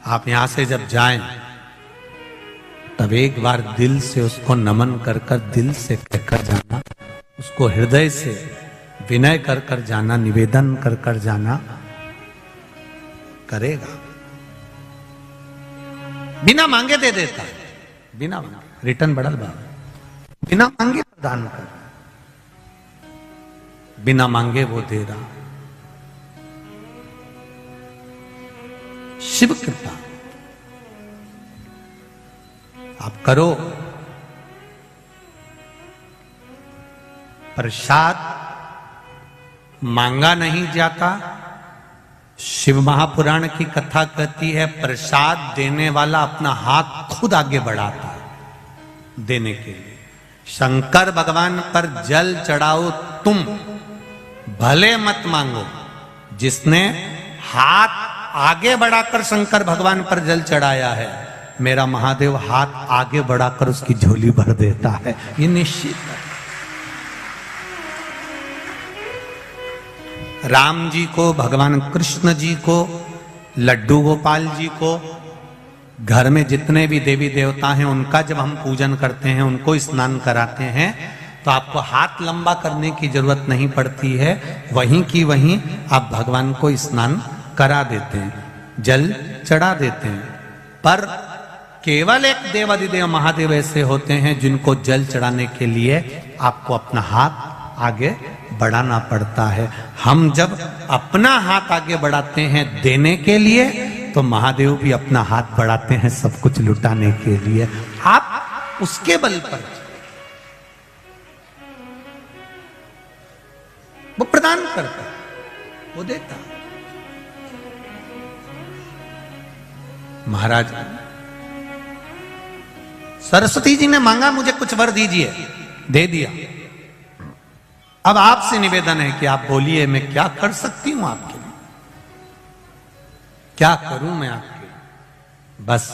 आप यहां से जब जाएं तब एक बार दिल से उसको नमन कर कर, दिल से कहकर जाना, उसको हृदय से विनय कर कर जाना, निवेदन कर कर जाना, करेगा। बिना मांगे दे देता है, बिना मांगे। रिटर्न बढ़ल बाबा, बिना मांगे प्रदान कर, बिना मांगे वो दे रहा। शिव कृपा आप करो। प्रसाद मांगा नहीं जाता। शिव महापुराण की कथा कहती है, प्रसाद देने वाला अपना हाथ खुद आगे बढ़ाता है देने के लिए। शंकर भगवान पर जल चढ़ाओ तुम, भले मत मांगो। जिसने हाथ आगे बढ़ाकर शंकर भगवान पर जल चढ़ाया है, मेरा महादेव हाथ आगे बढ़ाकर उसकी झोली भर देता है, ये निश्चित है। राम जी को, भगवान कृष्ण जी को, लड्डू गोपाल जी को, घर में जितने भी देवी देवता हैं उनका जब हम पूजन करते हैं, उनको स्नान कराते हैं, तो आपको हाथ लंबा करने की जरूरत नहीं पड़ती है। वहीं की वहीं आप भगवान को स्नान करा देते हैं, जल चढ़ा देते हैं। पर केवल एक देवाधिदेव महादेव ऐसे होते हैं जिनको जल चढ़ाने के लिए आपको अपना हाथ आगे बढ़ाना पड़ता है। हम जब अपना हाथ आगे बढ़ाते हैं देने के लिए, तो महादेव भी अपना हाथ बढ़ाते हैं सब कुछ लुटाने के लिए। आप उसके बल पर वो प्रदान करता, वो देता। महाराज सरस्वती जी ने मांगा मुझे कुछ वर दीजिए, दे दिया। अब आपसे निवेदन है कि आप बोलिए मैं क्या कर सकती हूं आपके लिए, क्या करूं मैं आपके लिए। बस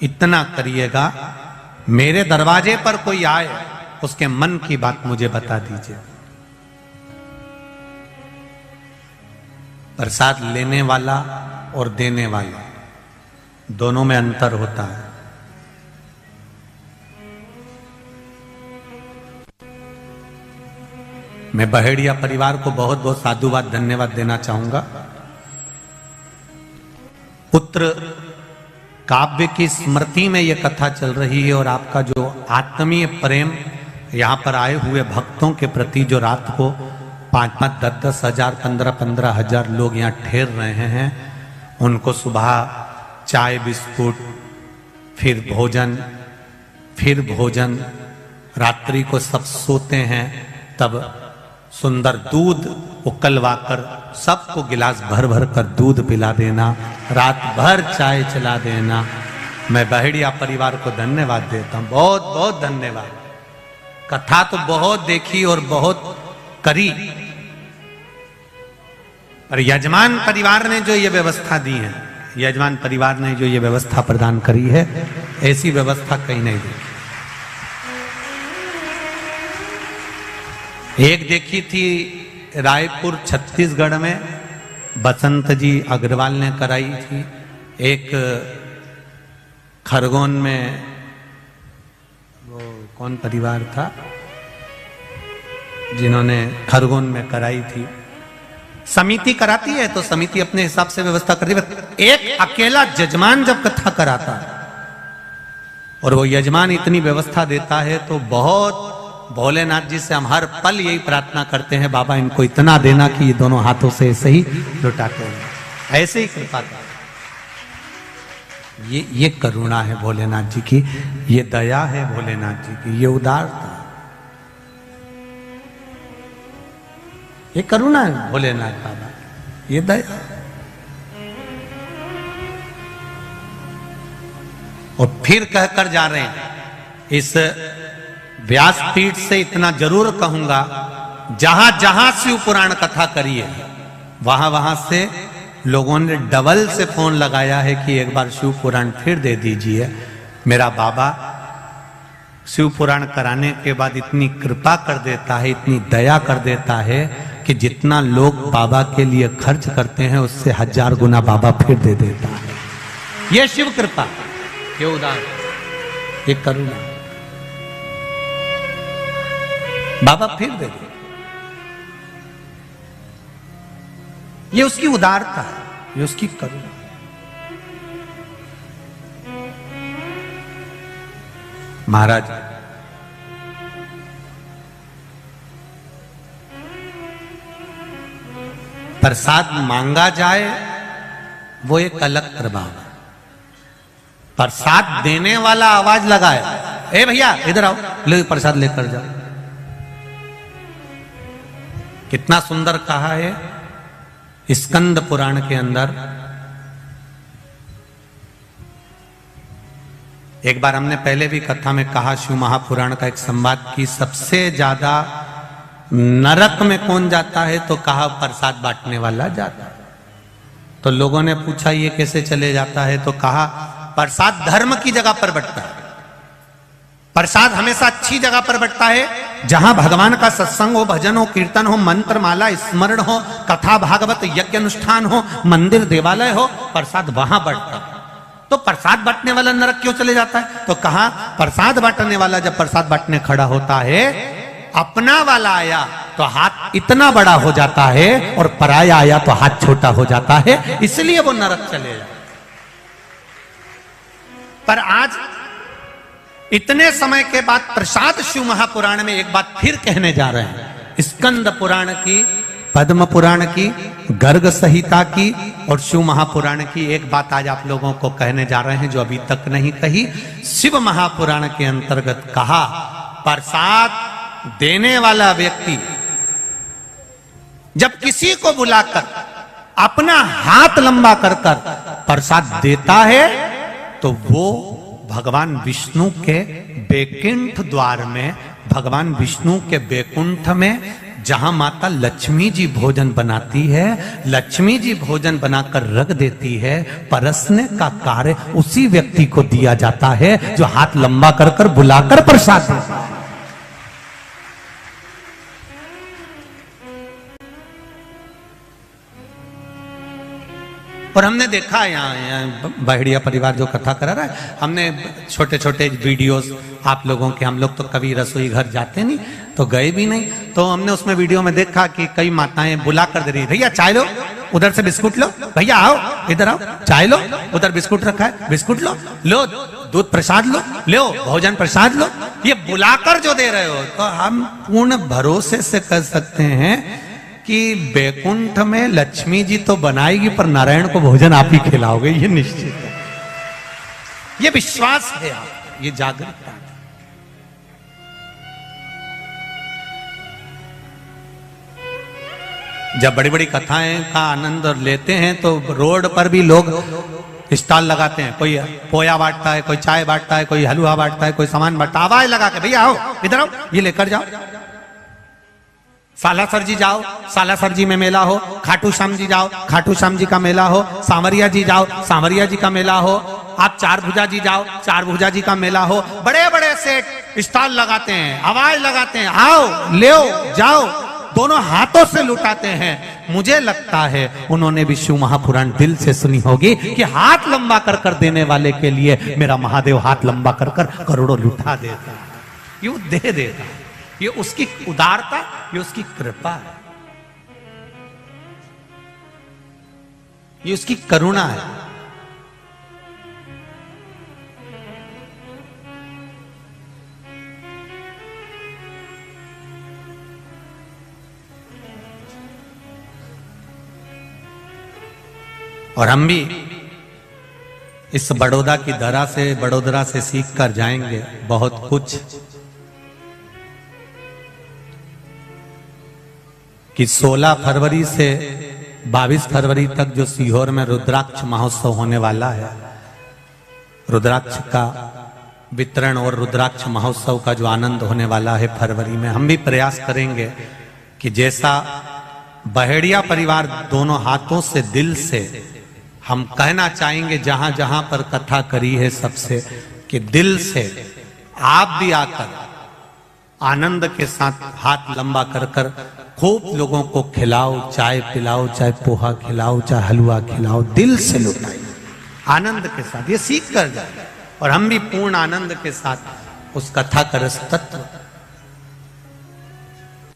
इतना करिएगा, मेरे दरवाजे पर कोई आए उसके मन की बात मुझे बता दीजिए। प्रसाद लेने वाला और देने वाला दोनों में अंतर होता है। मैं बहेड़िया परिवार को बहुत बहुत साधुवाद धन्यवाद देना चाहूंगा। पुत्र काव्य की स्मृति में यह कथा चल रही है और आपका जो आत्मीय प्रेम यहां पर आए हुए भक्तों के प्रति, जो रात को 5-5, 10-10 हजार, 15-15 हजार लोग यहाँ ठहर रहे हैं, उनको सुबह चाय बिस्कुट, फिर भोजन, रात्रि को सब सोते हैं तब सुंदर दूध उकलवाकर सबको गिलास भर भर कर दूध पिला देना, रात भर चाय चला देना। मैं बहेड़िया परिवार को धन्यवाद देता हूं, बहुत बहुत धन्यवाद। कथा तो बहुत देखी और बहुत करी, पर यजमान परिवार ने जो ये व्यवस्था दी है, यजमान परिवार ने जो ये व्यवस्था प्रदान करी है, ऐसी व्यवस्था कहीं नहीं दी। एक देखी थी रायपुर छत्तीसगढ़ में, बसंत जी अग्रवाल ने कराई थी। एक खरगोन में, वो कौन परिवार था जिन्होंने खरगोन में कराई थी। समिति कराती है तो समिति अपने हिसाब से व्यवस्था करती है। एक अकेला यजमान जब कथा कराता है और वो यजमान इतनी व्यवस्था देता है तो बहुत, भोलेनाथ जी से हम हर पल यही प्रार्थना करते हैं, बाबा इनको इतना देना कि ये दोनों हाथों से ऐसे ही लुटाते हैं, ऐसे ही कृपा कर। ये करुणा है भोलेनाथ जी की, ये दया है भोलेनाथ जी की, ये उदारता, ये करुणा है भोलेनाथ बाबा, ये दया। और फिर कहकर जा रहे हैं, इस व्यासपीठ से इतना जरूर कहूंगा, जहां जहां शिव पुराण कथा करी है वहां वहां से लोगों ने डबल से फोन लगाया है कि एक बार शिव पुराण फिर दे दीजिए। मेरा बाबा शिव पुराण कराने के बाद इतनी कृपा कर देता है, इतनी दया कर देता है कि जितना लोग बाबा के लिए खर्च करते हैं उससे 1000 गुना बाबा फिर दे देता है। ये शिव कृपा, ये उदार, ये करुणा, बाबा फिर दे दे। ये उसकी उदारता है, ये उसकी करुणा। महाराज प्रसाद मांगा जाए वो एक अलग प्रभाव है, प्रसाद देने वाला आवाज लगाए, ए भैया इधर आओ, ले प्रसाद लेकर जाओ। कितना सुंदर कहा है स्कंद पुराण के अंदर। एक बार हमने पहले भी कथा में कहा, शिव महापुराण का एक संवाद की, सबसे ज्यादा नरक में कौन जाता है, तो कहा प्रसाद बांटने वाला जाता है। तो लोगों ने पूछा ये कैसे चले जाता है, तो कहा प्रसाद धर्म की जगह पर बंटता है, प्रसाद हमेशा अच्छी जगह पर बंटता है, जहां भगवान का सत्संग हो, भजन हो, कीर्तन हो, मंत्र माला स्मरण हो, कथा भागवत यज्ञ अनुष्ठान हो, मंदिर देवालय हो, प्रसाद वहां बढ़ता है। तो प्रसाद बांटने वाला नरक क्यों चले जाता है, तो कहा प्रसाद बांटने वाला जब प्रसाद बांटने खड़ा होता है, अपना वाला आया तो हाथ इतना बड़ा हो जाता है और पराया आया तो हाथ छोटा हो जाता है, इसलिए वो नरक चले जाता। पर आज इतने समय के बाद प्रसाद शिव महापुराण में एक बात फिर कहने जा रहे हैं। स्कंद पुराण की, पद्म पुराण की, गर्ग संहिता की और शिव महापुराण की एक बात आज आप लोगों को कहने जा रहे हैं जो अभी तक नहीं कही। शिव महापुराण के अंतर्गत कहा, प्रसाद देने वाला व्यक्ति जब किसी को बुलाकर अपना हाथ लंबा कर कर प्रसाद देता है तो वो भगवान विष्णु के बैकुंठ द्वार में, भगवान विष्णु के बैकुंठ में जहां माता लक्ष्मी जी भोजन बनाती है, लक्ष्मी जी भोजन बनाकर रख देती है, परसने का कार्य उसी व्यक्ति को दिया जाता है जो हाथ लंबा कर कर बुलाकर प्रसाद देता है। और हमने देखा यहाँ बहेड़िया परिवार जो कथा करा रहा है, हमने छोटे छोटे वीडियोस आप लोगों के, हम लोग तो कभी रसोई घर जाते नहीं तो गए भी नहीं, तो हमने उसमें वीडियो में देखा कि कई माताएं बुला कर दे रही, भैया चाय लो, उधर से बिस्कुट लो, भैया आओ इधर आओ चाय लो, उधर बिस्कुट रखा है बिस्कुट लो, लो दूध प्रसाद लो भोजन प्रसाद लो। ये बुलाकर जो दे रहे हो, तो हम पूर्ण भरोसे से कह सकते हैं कि बैकुंठ में लक्ष्मी जी तो बनाएगी पर नारायण को भोजन आप ही खिलाओगे, ये निश्चित है, ये विश्वास है आप, ये जागरूकता है। जब बड़ी बड़ी कथाएं का आनंद लेते हैं तो रोड पर भी लोग स्टॉल लगाते हैं, कोई पोया बांटता है, कोई चाय बांटता है, कोई हलवा बांटता है, कोई सामान बांटता है, आवाज लगा के भैया आओ इधर आओ ये लेकर जाओ, सालासर जी जाओ सालासर जी में मेला हो, खाटू श्याम जी जाओ खाटू श्याम जी का मेला हो, सांवरिया जी जाओ सांवरिया जी का मेला हो, आप चार भुजा जी जाओ चार भुजा जी का मेला हो, बड़े बड़े सेट स्टॉल लगाते हैं, आवाज लगाते हैं, आओ ले जाओ, दोनों हाथों से लुटाते हैं। मुझे लगता है उन्होंने भी शिव महापुराण दिल से सुनी होगी कि हाथ लंबा कर कर देने वाले के लिए मेरा महादेव हाथ लंबा कर कर करोड़ों लुटा देता है, ये दे देता, ये उसकी उदारता, ये उसकी कृपा है, ये उसकी करुणा है। और हम भी इस बड़ौदा की धरा से, बड़ोदरा से सीख कर जाएंगे बहुत कुछ, कि 16 फरवरी से 22 फरवरी तक जो सीहोर में रुद्राक्ष महोत्सव होने वाला है, रुद्राक्ष का वितरण और रुद्राक्ष महोत्सव का जो आनंद होने वाला है फरवरी में, हम भी प्रयास करेंगे कि जैसा बहेड़िया परिवार दोनों हाथों से दिल से हम कहना चाहेंगे जहां जहां पर कथा करी है सबसे, कि दिल से आप भी आकर आनंद के साथ हाथ लंबा कर कर खूब लोगों को खिलाओ, चाय पिलाओ, चाहे पोहा खिलाओ, चाहे हलवा खिलाओ, दिल से लुटाइए आनंद के साथ, ये सीख कर जाए। और हम भी पूर्ण आनंद के साथ उस कथा का रस तत्व,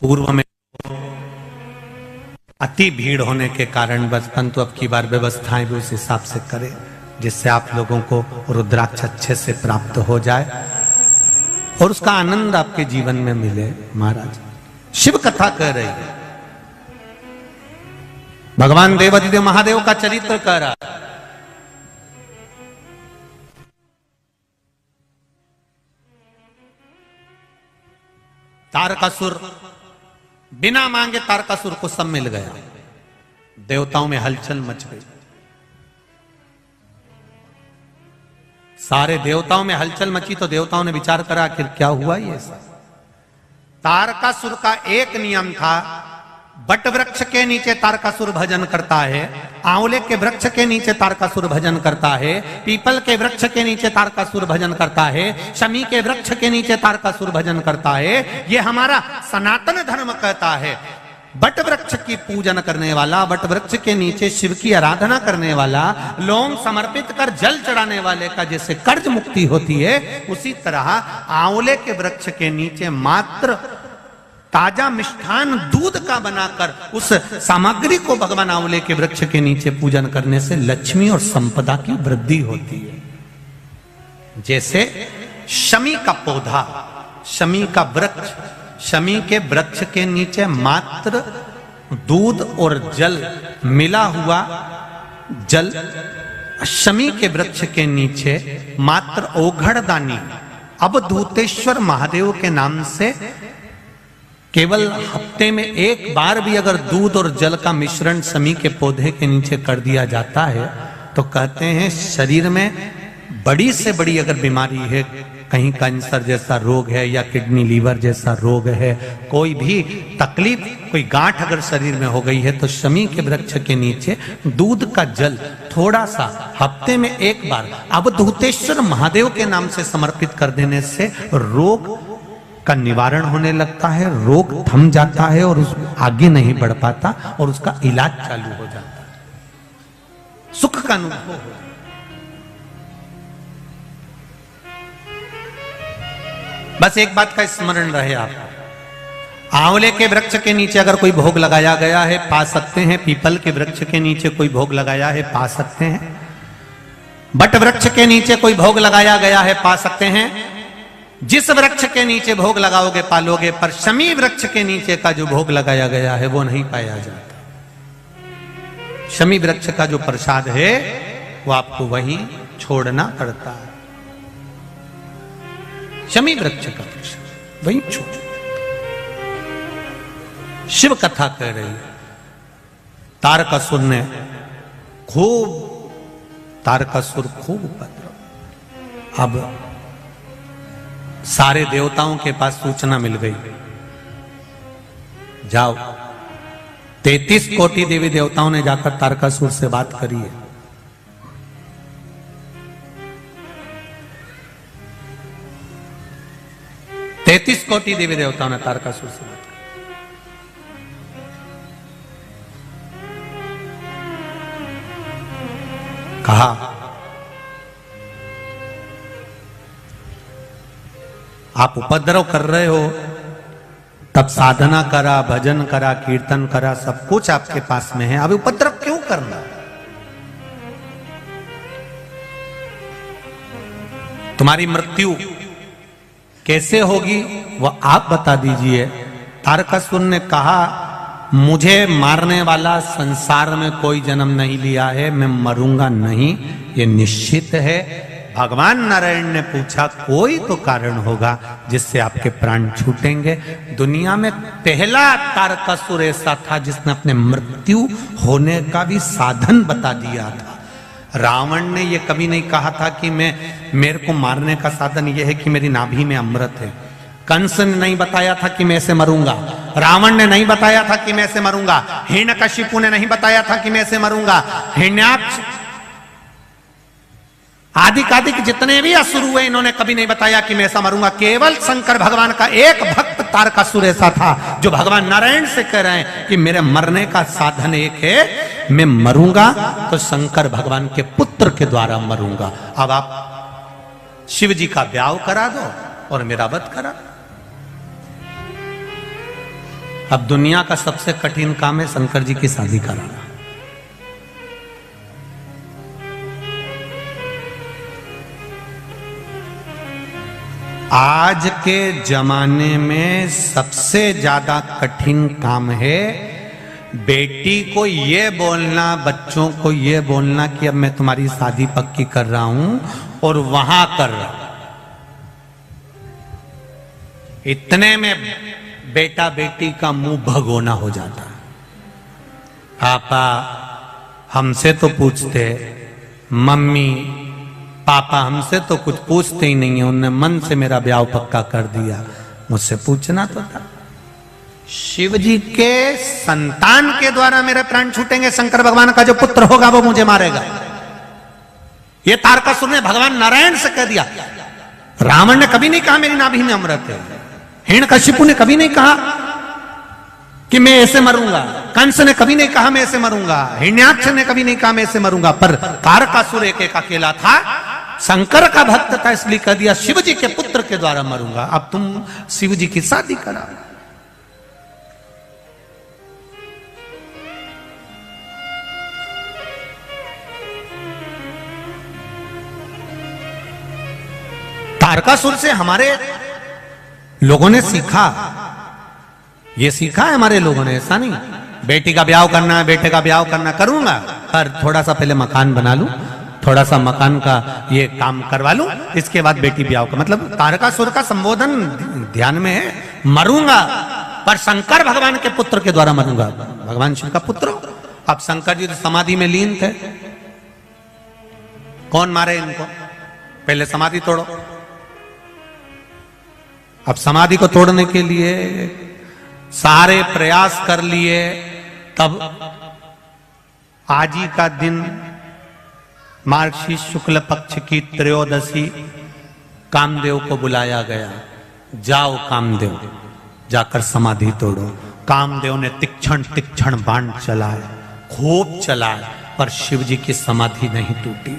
पूर्व में अति भीड़ होने के कारण बस, परंतु अब की बार व्यवस्थाएं भी उस हिसाब से करें जिससे आप लोगों को रुद्राक्ष अच्छे से प्राप्त हो जाए और उसका आनंद आपके जीवन में मिले। महाराज शिव कथा कह रही है, भगवान देवाधिदेव महादेव का चरित्र कह रहा है। तारकासुर, बिना मांगे तारकासुर को सब मिल गया, देवताओं में हलचल मच गई, सारे देवताओं में हलचल मची तो देवताओं ने विचार करा आखिर क्या हुआ ये सब। तारकासुर का एक नियम था, बट वृक्ष के नीचे तारकासुर भजन करता है, आंवले के वृक्ष के नीचे तारकासुर भजन करता है, पीपल के वृक्ष के नीचे तारकासुर भजन करता है, शमी के वृक्ष के नीचे तारकासुर भजन करता है। ये हमारा सनातन धर्म कहता है, बट वृक्ष की पूजन करने वाला, बट वृक्ष के नीचे शिव की आराधना करने वाला, लौंग समर्पित कर जल चढ़ाने वाले का जैसे कर्ज मुक्ति होती है, उसी तरह आंवले के वृक्ष के नीचे मात्र ताजा मिष्ठान दूध का बनाकर उस सामग्री को भगवान आंवले के वृक्ष के नीचे पूजन करने से लक्ष्मी और संपदा की वृद्धि होती है। जैसे शमी का पौधा, शमी का वृक्ष, शमी के वृक्ष के नीचे मात्र दूध और जल मिला हुआ जल, शमी के वृक्ष के नीचे मात्र ओघड़दानी अवधूतेश्वर महादेव के नाम से केवल हफ्ते में एक बार भी अगर दूध और जल का मिश्रण शमी के पौधे के नीचे कर दिया जाता है तो कहते हैं शरीर में बड़ी से बड़ी अगर बीमारी है, कहीं कैंसर जैसा रोग है या किडनी लीवर जैसा रोग है, कोई भी तकलीफ, कोई गांठ अगर शरीर में हो गई है, तो शमी के वृक्ष के नीचे दूध का जल थोड़ा सा हफ्ते में एक बार अवधूतेश्वर महादेव के नाम से समर्पित कर देने से रोग का निवारण होने लगता है, रोग थम जाता है और उस आगे नहीं बढ़ पाता और उसका इलाज चालू हो जाता है, सुख का अनुभव हो। बस एक बात का स्मरण रहे आप, आंवले के वृक्ष के नीचे अगर कोई भोग लगाया गया है पा सकते हैं, पीपल के वृक्ष के नीचे कोई भोग लगाया है पा सकते हैं, बट वृक्ष के नीचे कोई भोग लगाया गया है पा सकते हैं। जिस वृक्ष के नीचे भोग लगाओगे पालोगे, पर शमी वृक्ष के नीचे का जो भोग लगाया गया है वो नहीं पाया जाता। शमी वृक्ष का जो प्रसाद है वो आपको वहीं छोड़ना पड़ता है। शमी वृक्ष का प्रसाद वहीं छोड़। शिव कथा कह रही है, तारकासुर ने तारकासुर खूब उपद्रव। अब सारे देवताओं के पास सूचना मिल गई, जाओ 33 कोटि देवी देवताओं ने जाकर तारकासुर से बात करी है। तैतीस कोटि देवी देवताओं ने तारकासुर से बात की। कहा आप उपद्रव कर रहे हो, तब साधना करा, भजन करा, कीर्तन करा, सब कुछ आपके पास में है, अभी उपद्रव क्यों करना? तुम्हारी मृत्यु कैसे होगी वह आप बता दीजिए। तारकासुर ने कहा मुझे मारने वाला संसार में कोई जन्म नहीं लिया है, मैं मरूंगा नहीं, ये निश्चित है। भगवान नारायण ने पूछा कोई तो कारण होगा जिससे आपके प्राण छूटेंगे। दुनिया में पहला तारकासुर ऐसा था जिसने अपने मृत्यु होने का भी साधन बता दिया था। रावण ने यह कभी नहीं कहा था कि मेरे को मारने का साधन यह है कि मेरी नाभि में अमृत है। कंस ने नहीं बताया था कि मैं ऐसे मरूंगा, रावण ने नहीं बताया था कि मैं ऐसे मरूंगा, हिरण्यकशिपु ने नहीं बताया था कि मैं ऐसे मरूंगा, हिरण्याक्ष आदि जितने भी असुर हुए इन्होंने कभी नहीं बताया कि मैं ऐसा मरूंगा। केवल शंकर भगवान का एक भक्त तारकासुर ऐसा था जो भगवान नारायण से कह रहे हैं कि मेरे मरने का साधन एक है, मैं मरूंगा तो शंकर भगवान के पुत्र के द्वारा मरूंगा। अब आप शिव जी का ब्याह करा दो और मेरा वध करा। अब दुनिया का सबसे कठिन काम है शंकर जी की शादी कराना। आज के जमाने में सबसे ज्यादा कठिन काम है बेटी को ये बोलना, बच्चों को ये बोलना कि अब मैं तुम्हारी शादी पक्की कर रहा हूं और वहां कर रहा हूं। इतने में बेटा बेटी का मुंह भगोना हो जाता है। पापा हमसे तो पूछते, मम्मी पापा हमसे तो कुछ पूछते ही नहीं है, उन्होंने मन से मेरा ब्याह पक्का कर दिया, मुझसे पूछना तो था। शिव जी के संतान के द्वारा मेरे प्राण छूटेंगे, शंकर भगवान का जो पुत्र होगा वो मुझे मारेगा। ये तारकासुर ने भगवान नारायण से कह दिया। रावण ने कभी नहीं कहा मेरी नाभि में अमृत है, हिरण्यकशिपु ने कभी नहीं कहा कि मैं ऐसे मरूंगा, कंस ने कभी नहीं कहा मैं ऐसे मरूंगा, हिरण्याक्ष ने कभी नहीं कहा मैं ऐसे मरूंगा, पर तारकासुर एक अकेला था, शंकर का भक्त था, इसलिए कह दिया शिव जी के पुत्र के द्वारा मरूंगा। अब तुम शिव जी की शादी कराओ। तारकासुर से हमारे लोगों ने सीखा, ये सीखा है हमारे लोगों ने, ऐसा नहीं बेटी का ब्याह करना है, बेटे का ब्याह करना, करूंगा पर थोड़ा सा पहले मकान बना लूं, थोड़ा सा मकान का ये काम करवा लूं, इसके बाद बेटी ब्याह का। मतलब तारकासुर का संबोधन ध्यान में है, मरूंगा पर शंकर भगवान के पुत्र के द्वारा मरूंगा। भगवान शिव का पुत्र। अब शंकर जी तो समाधि में लीन थे, कौन मारे इनको? पहले समाधि तोड़ो। अब समाधि को तोड़ने के लिए सारे प्रयास कर लिए, तब आज ही का दिन मार्गशीर्ष शुक्ल पक्ष की त्रयोदशी कामदेव को बुलाया गया। जाओ कामदेव, जाकर समाधि तोड़ो। कामदेव ने तीक्ष्ण तीक्ष्ण बाण चलाए, खूब चलाए, पर शिव जी की समाधि नहीं टूटी।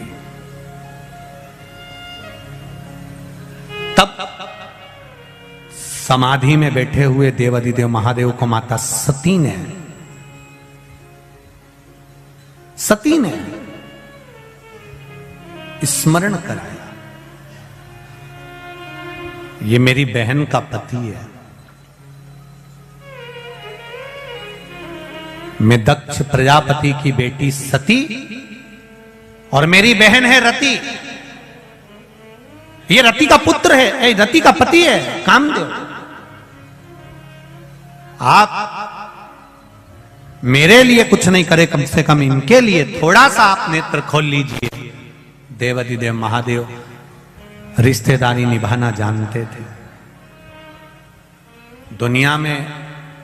तब समाधि में बैठे हुए देवाधिदेव महादेव को माता सती ने स्मरण कराया, ये मेरी बहन का पति है, मैं दक्ष प्रजापति की बेटी सती और मेरी बहन है रति। ये रति का पुत्र है, रति का पति है कामदेव। आप मेरे लिए कुछ नहीं करे, कम से कम इनके लिए थोड़ा सा आप नेत्र खोल लीजिए। देवाधिदेव महादेव रिश्तेदारी निभाना जानते थे। दुनिया में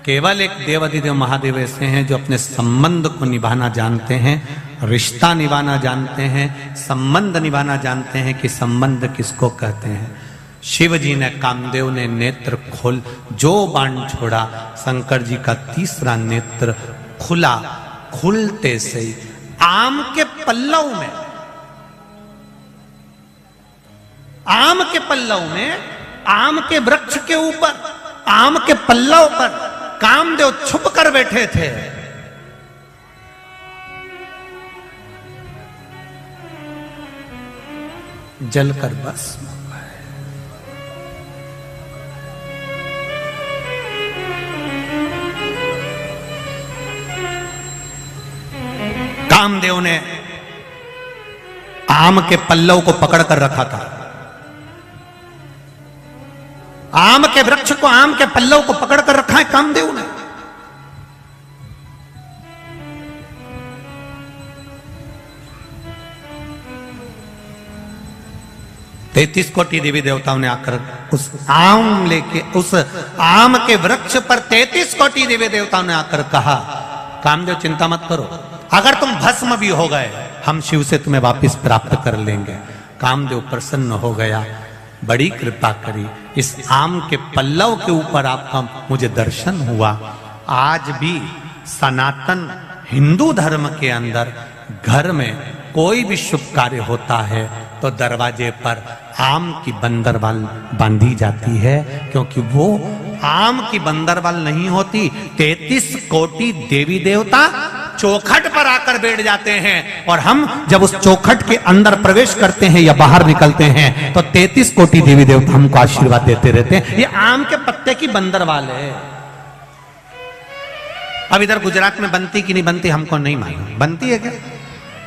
केवल एक देवाधिदेव महादेव ऐसे हैं जो अपने संबंध को निभाना जानते हैं, रिश्ता निभाना जानते हैं, संबंध निभाना जानते हैं कि संबंध किसको कहते हैं। शिव जी ने, कामदेव ने नेत्र खोल, जो बाण छोड़ा, शंकर जी का तीसरा नेत्र खुला। खुलते से ही आम के पल्लव में, आम के पल्लव में, आम के वृक्ष के ऊपर, आम के पल्लव पर कामदेव छुप कर बैठे थे। जलकर बस कामदेव ने आम के पल्लव को पकड़ कर रखा था। आम के वृक्ष को, आम के पल्लव को पकड़ कर रखा है कामदेव ने। तैतीस कोटि देवी देवताओं ने आकर उस आम लेके, उस आम के वृक्ष पर 33 कोटि देवी देवताओं ने आकर कहा, कामदेव चिंता मत करो, अगर तुम भस्म भी हो गए, हम शिव से तुम्हें वापस प्राप्त कर लेंगे। कामदेव प्रसन्न हो गया, बड़ी कृपा करी। इस आम के पल्लव के ऊपर आपका मुझे दर्शन हुआ। आज भी सनातन हिंदू धर्म के अंदर घर में कोई भी शुभ कार्य होता है तो दरवाजे पर आम की बंदरवाल बांधी जाती है, क्योंकि वो आम की बंदरवाल नहीं होती। 33 कोटि देवी देवता चौखट पर आकर बैठ जाते हैं, और हम जब उस चौखट के अंदर प्रवेश करते हैं या बाहर निकलते हैं तो 33 कोटि देवी देवता हमको आशीर्वाद देते रहते हैं। ये आम के पत्ते की बंदरवाल है। अब इधर गुजरात में बनती कि नहीं बनती हमको नहीं मालूम, बनती है क्या?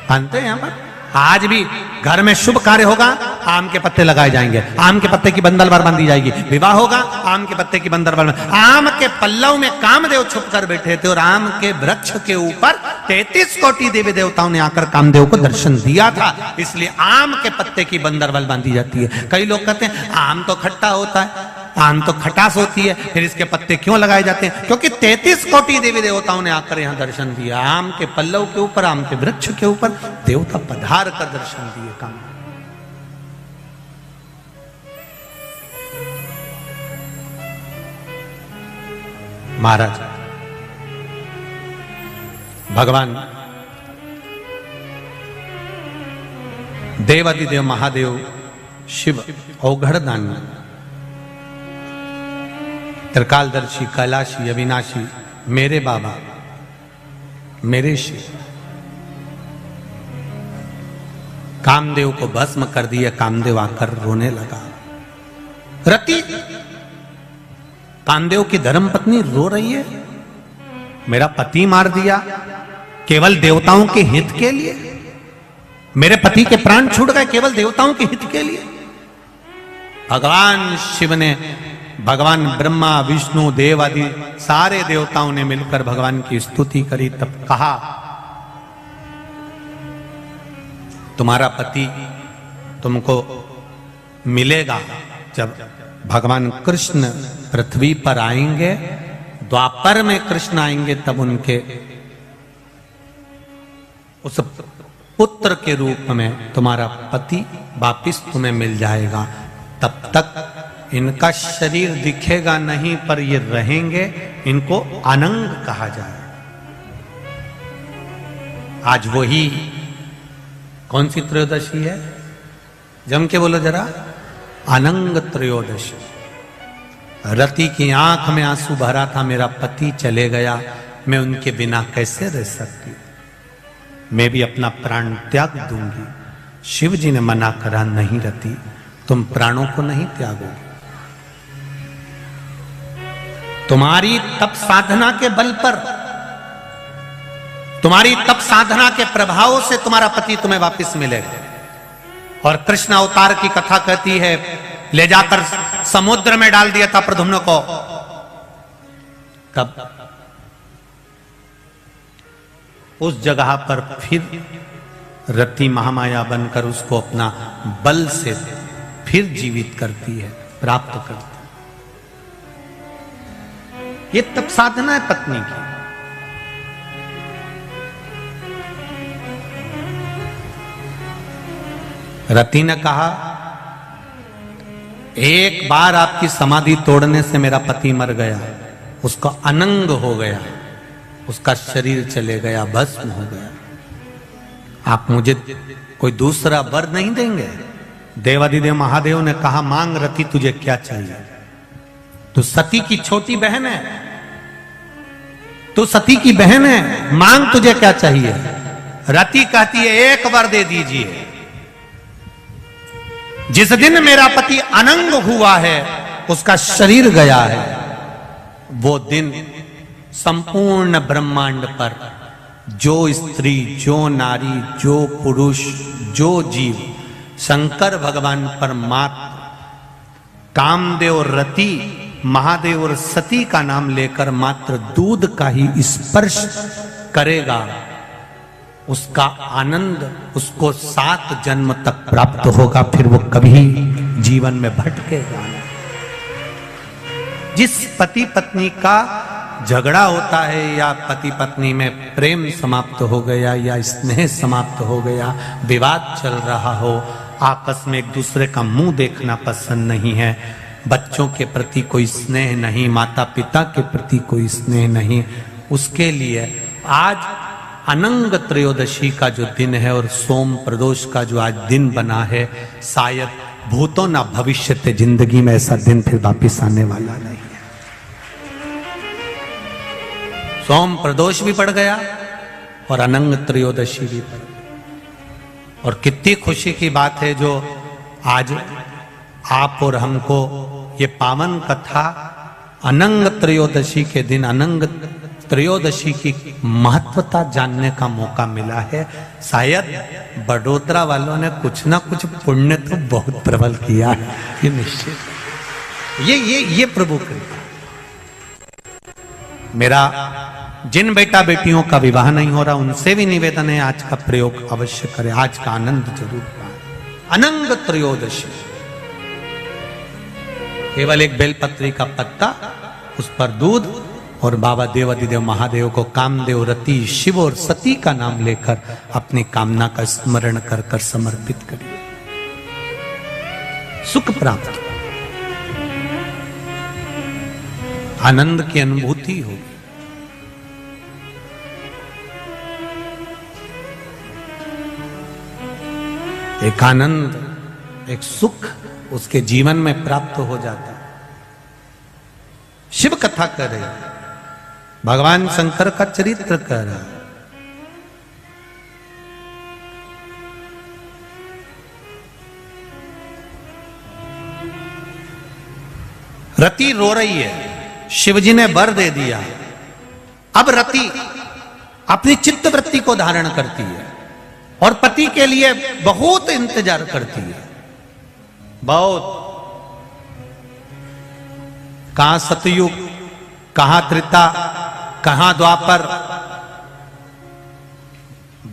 बनते हैं यहां पर। आज भी घर में शुभ कार्य होगा, आम के पत्ते लगाए जाएंगे, आम के पत्ते की बंदरवाल बांधी जाएगी। विवाह होगा, आम के पत्ते की बंदरवाल में। आम के पल्लव में कामदेव छुप कर बैठे थे, और आम के वृक्ष के ऊपर 33 कोटि देवी देवताओं ने आकर कामदेव को दर्शन दिया था, इसलिए आम के पत्ते की बंदरवाल बांधी जाती है। कई लोग कहते हैं आम तो खट्टा होता है, आम तो खटास होती है, फिर इसके पत्ते क्यों लगाए जाते हैं? क्योंकि 33 कोटि देवी देवताओं ने आकर यहां दर्शन दिया। आम के पल्लव के ऊपर, आम के वृक्ष के ऊपर देवता पधार कर दर्शन दिए। काम महाराज भगवान देवाधिदेव महादेव शिव औघड़दानी, त्रिकालदर्शी, कैलाशी, अविनाशी, मेरे बाबा, मेरे शिव, कामदेव को भस्म कर दिया। कामदेव आकर रोने लगा। रति कामदेव की धर्मपत्नी रो रही है, मेरा पति मार दिया केवल देवताओं के हित के लिए, मेरे पति के प्राण छूट गए केवल देवताओं के हित के लिए। भगवान शिव ने, भगवान ब्रह्मा, विष्णु, देव आदि सारे देवताओं ने मिलकर भगवान की स्तुति करी। तब कहा, तुम्हारा पति तुमको मिलेगा जब भगवान कृष्ण पृथ्वी पर आएंगे, द्वापर में कृष्ण आएंगे, तब उनके उस पुत्र के रूप में तुम्हारा पति वापिस तुम्हें मिल जाएगा। तब तक इनका शरीर दिखेगा नहीं, पर ये रहेंगे, इनको अनंग कहा जाए। आज वही कौन सी त्रयोदशी है? जम के बोलो जरा, अनंग त्रयोदशी। रति की आंख में आंसू भरा था, मेरा पति चले गया, मैं उनके बिना कैसे रह सकती, मैं भी अपना प्राण त्याग दूंगी। शिव जी ने मना करा, नहीं रति, तुम प्राणों को नहीं त्यागोगे। तुम्हारी तप साधना के बल पर, तुम्हारी तप साधना के प्रभाव से तुम्हारा पति तुम्हें वापस मिलेगा। और कृष्ण अवतार की कथा कहती है, ले जाकर समुद्र में डाल दिया था प्रद्युम्न को, तब उस जगह पर फिर रति महामाया बनकर उसको अपना बल से फिर जीवित करती है, प्राप्त करती है। ये तप साधना है पत्नी की। रति ने कहा, एक बार आपकी समाधि तोड़ने से मेरा पति मर गया, उसका अनंग हो गया, उसका शरीर चले गया, भस्म हो गया। आप मुझे कोई दूसरा वर नहीं देंगे? देवाधिदेव महादेव ने कहा, मांग रति, तुझे क्या चाहिए? तू सती की छोटी बहन है, तू सती की बहन है, मांग तुझे क्या चाहिए? रति कहती है, एक वर दे दीजिए। जिस दिन मेरा पति अनंग हुआ है, उसका शरीर गया है, वो दिन संपूर्ण ब्रह्मांड पर जो स्त्री, जो नारी, जो पुरुष, जो जीव शंकर भगवान परमात्मा कामदेव, रति, महादेव और सती का नाम लेकर मात्र दूध का ही स्पर्श करेगा, उसका आनंद उसको 7 जन्म तक प्राप्त होगा, फिर वो कभी जीवन में भटकेगा नहीं। जिस पति पत्नी का झगड़ा होता है, या पति पत्नी में प्रेम समाप्त हो गया, या स्नेह समाप्त हो गया, विवाद चल रहा हो, आपस में एक दूसरे का मुंह देखना पसंद नहीं है, बच्चों के प्रति कोई स्नेह नहीं, माता पिता के प्रति कोई स्नेह नहीं, उसके लिए आज अनंग त्रयोदशी का जो दिन है और सोम प्रदोष का जो आज दिन बना है, शायद भूतो ना भविष्यते, जिंदगी में ऐसा दिन फिर वापिस आने वाला नहीं है। सोम प्रदोष भी पड़ गया और अनंग त्रयोदशी भी पड़ गई। और कितनी खुशी की बात है जो आज आप और हमको ये पावन कथा अनंग त्रयोदशी के दिन, अनंग त्रयोदशी की महत्वता जानने का मौका मिला है। शायद बड़ोदरा वालों ने कुछ ना कुछ पुण्य तो बहुत प्रबल किया है, ये निश्चित। ये प्रभु कृपा। मेरा जिन बेटा बेटियों का विवाह नहीं हो रहा, उनसे भी निवेदन है, आज का प्रयोग अवश्य करें, आज का आनंद जरूर पाएं। अनंग त्रयोदशी, केवल एक बेलपत्री का पत्ता, उस पर दूध, और बाबा देवाधिदेव महादेव को कामदेव, रति, शिव और सती का नाम लेकर अपनी कामना का स्मरण कर कर समर्पित करिए, सुख प्राप्त, आनंद की अनुभूति होगी। एक आनंद, एक सुख उसके जीवन में प्राप्त हो जाता है। शिव कथा कर रहे, भगवान शंकर का चरित्र कर रहा है। रति रो रही है, शिवजी ने वर दे दिया। अब रति अपनी चित्त वृत्ति को धारण करती है और पति के लिए बहुत इंतजार करती है, बहुत। कहां सतयुग, कहां त्रेता, कहां द्वापर,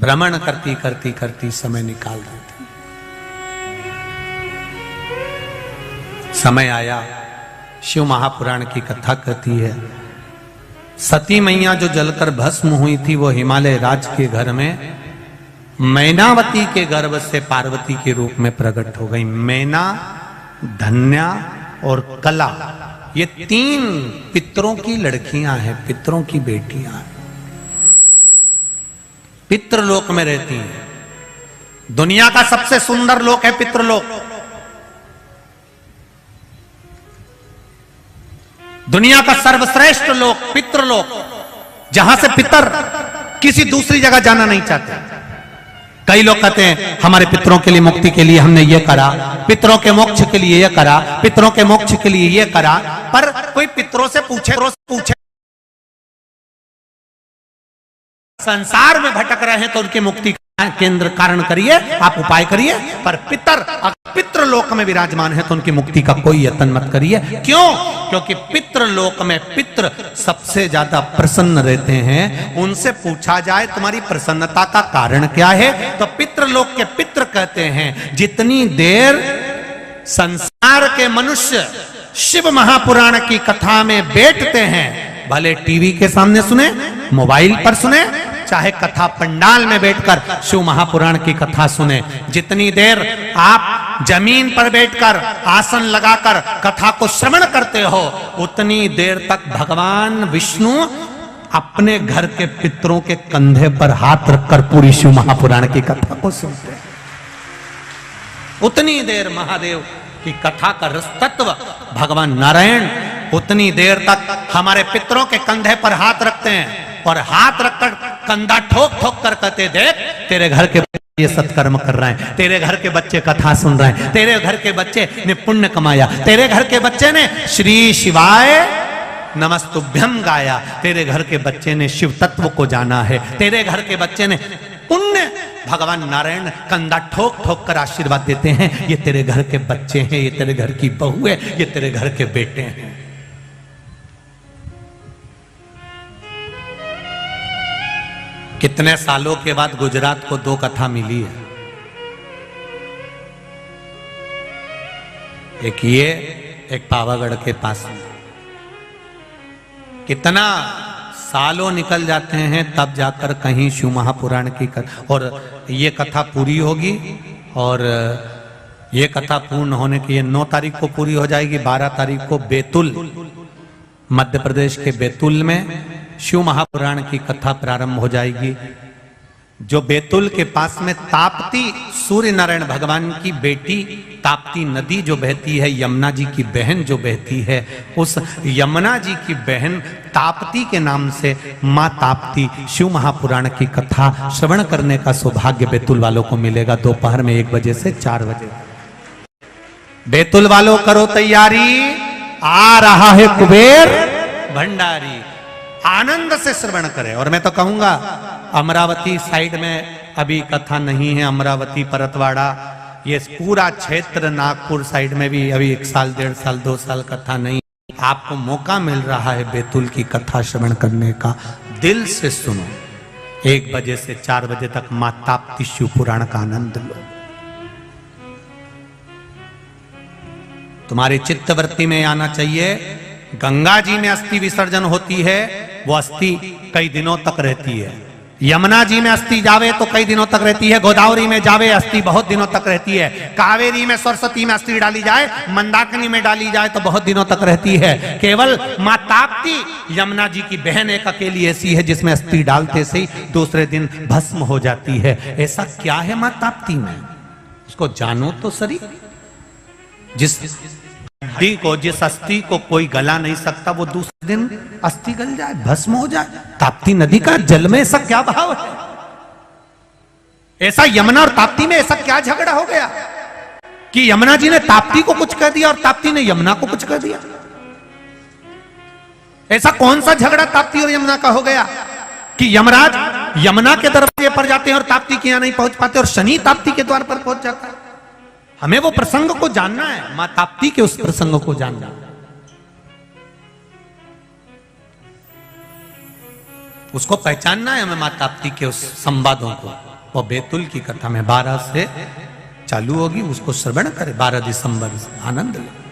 भ्रमण करती करती करती समय निकाल देती। समय आया, शिव महापुराण की कथा कहती है, सती मैया जो जलकर भस्म हुई थी वो हिमालय राज के घर में मैनावती के गर्भ से पार्वती के रूप में प्रकट हो गई। मैना, धन्या और कला, ये 3 पितरों की लड़कियां हैं, पितरों की बेटियां हैं, पितृलोक में रहती हैं। दुनिया का सबसे सुंदर लोक है पितृलोक। दुनिया का सर्वश्रेष्ठ लोक पितृलोक, जहां से पितर किसी दूसरी जगह जाना नहीं चाहते। कई लोग कहते हैं हमारे पितरों के लिए मुक्ति के लिए हमने ये करा, पितरों के मोक्ष के लिए ये करा, पितरों के मोक्ष के लिए ये करा, पर कोई पितरों से पूछे संसार में भटक रहे हैं तो उनकी मुक्ति केंद्र कारण करिए, आप उपाय करिए, पर पितृलोक में विराजमान है तो उनकी मुक्ति का कोई यत्न मत करिए। क्यों? क्योंकि पितृलोक में पितृ सबसे ज्यादा प्रसन्न रहते हैं। उनसे पूछा जाए तुम्हारी प्रसन्नता का कारण क्या है, तो पितृलोक के पितृ कहते हैं जितनी देर संसार के मनुष्य शिव महापुराण की कथा में बैठते हैं, भले टीवी के सामने सुने, मोबाइल पर सुने, चाहे कथा पंडाल में बैठकर शिव महापुराण की कथा सुने, जितनी देर आप जमीन पर बैठकर आसन लगाकर कथा को श्रवण करते हो, उतनी देर तक भगवान विष्णु अपने घर के पितरों के कंधे पर हाथ रखकर पूरी शिव महापुराण की कथा को सुनते हैं। उतनी देर महादेव की कथा का रस तत्व भगवान नारायण उतनी देर तक हमारे पितरों के कंधे पर हाथ रखते हैं और हाथ रखकर कंधा ठोक ठोक कर कहते, देख तेरे घर के ये सत्कर्म कर रहे हैं, तेरे घर के बच्चे कथा सुन रहे हैं, तेरे घर के बच्चे ने पुण्य कमाया, तेरे घर के बच्चे ने श्री शिवाय नमस्तुभ्यम गाया, तेरे घर के बच्चे ने शिव तत्व को जाना है, तेरे घर के बच्चे ने पुण्य। भगवान नारायण कंधा ठोक ठोक कर आशीर्वाद देते हैं, ये तेरे घर के बच्चे हैं, ये तेरे घर की बहू है, ये तेरे घर के बेटे हैं। कितने सालों के बाद गुजरात को 2 कथा मिली है, एक ये, एक पावागढ़ के पास में। कितना सालों निकल जाते हैं तब जाकर कहीं शिव महापुराण की कथा, और ये कथा पूरी होगी, और ये कथा पूर्ण होने की 9 तारीख को पूरी हो जाएगी। 12 तारीख को बैतूल, मध्य प्रदेश के बैतूल में शिव महापुराण की कथा प्रारंभ हो जाएगी। जो बैतूल के पास में ताप्ती, सूर्य नारायण भगवान की बेटी ताप्ती नदी जो बहती है, यमुना जी की बहन जो बहती है, उस यमुना जी की बहन ताप्ती के नाम से माँ ताप्ती शिव महापुराण की कथा श्रवण करने का सौभाग्य बैतूल वालों को मिलेगा। दोपहर में 1 बजे से 4 बजे। बैतूल वालों करो तैयारी, आ रहा है कुबेर भंडारी, आनंद से श्रवण करें। और मैं तो कहूंगा अमरावती साइड में अभी कथा नहीं है, अमरावती, परतवाड़ा, ये पूरा क्षेत्र, नागपुर साइड में भी अभी 1 साल, 1.5 साल, 2 साल कथा नहीं। आपको मौका मिल रहा है बैतूल की कथा श्रवण करने का, दिल से सुनो। 1 बजे से 4 बजे तक मां ताप्ती शिव पुराण का आनंद लो। तुम्हारी चित्तवृत्ति में आना चाहिए, गंगा जी में अस्थि विसर्जन होती है, वो अस्थि कई दिनों तक रहती है। यमुना जी में अस्थि जावे तो कई दिनों तक रहती है, गोदावरी में जावे अस्थि बहुत दिनों तक रहती है, कावेरी में, सरस्वती में अस्थि डाली जाए, मंदाकिनी में डाली जाए तो बहुत दिनों तक रहती है। केवल मां ताप्ती यमुना जी की बहन एक अकेली ऐसी है जिसमें अस्थि डालते से ही दूसरे दिन भस्म हो जाती है। ऐसा क्या है मां ताप्ती में, उसको जानो तो सही। जिस हड्डी को, जिस अस्थि को कोई गला नहीं सकता, वो दूसरे दिन अस्थि गल जाए, भस्म हो जाए। ताप्ती नदी का जल में ऐसा क्या भाव है? ऐसा यमुना और ताप्ती में ऐसा क्या झगड़ा हो गया कि यमुना जी ने ताप्ती को कुछ कह दिया और ताप्ती ने यमुना को कुछ कह दिया? ऐसा कौन सा झगड़ा ताप्ती और यमुना का हो गया कि यमराज यमुना के दरवाजे पर जाते हैं और ताप्ती के यहां नहीं पहुंच पाते, और शनि ताप्ती के द्वार पर पहुंच जाता है? हमें वो प्रसंग को जानना है, मां ताप्ती के उस प्रसंग को जानना। उसको पहचानना है हमें, मां ताप्ती के उस संवादों को। वो बैतूल की कथा में 12 से चालू होगी, उसको श्रवण करें 12 दिसंबर से, आनंद ले।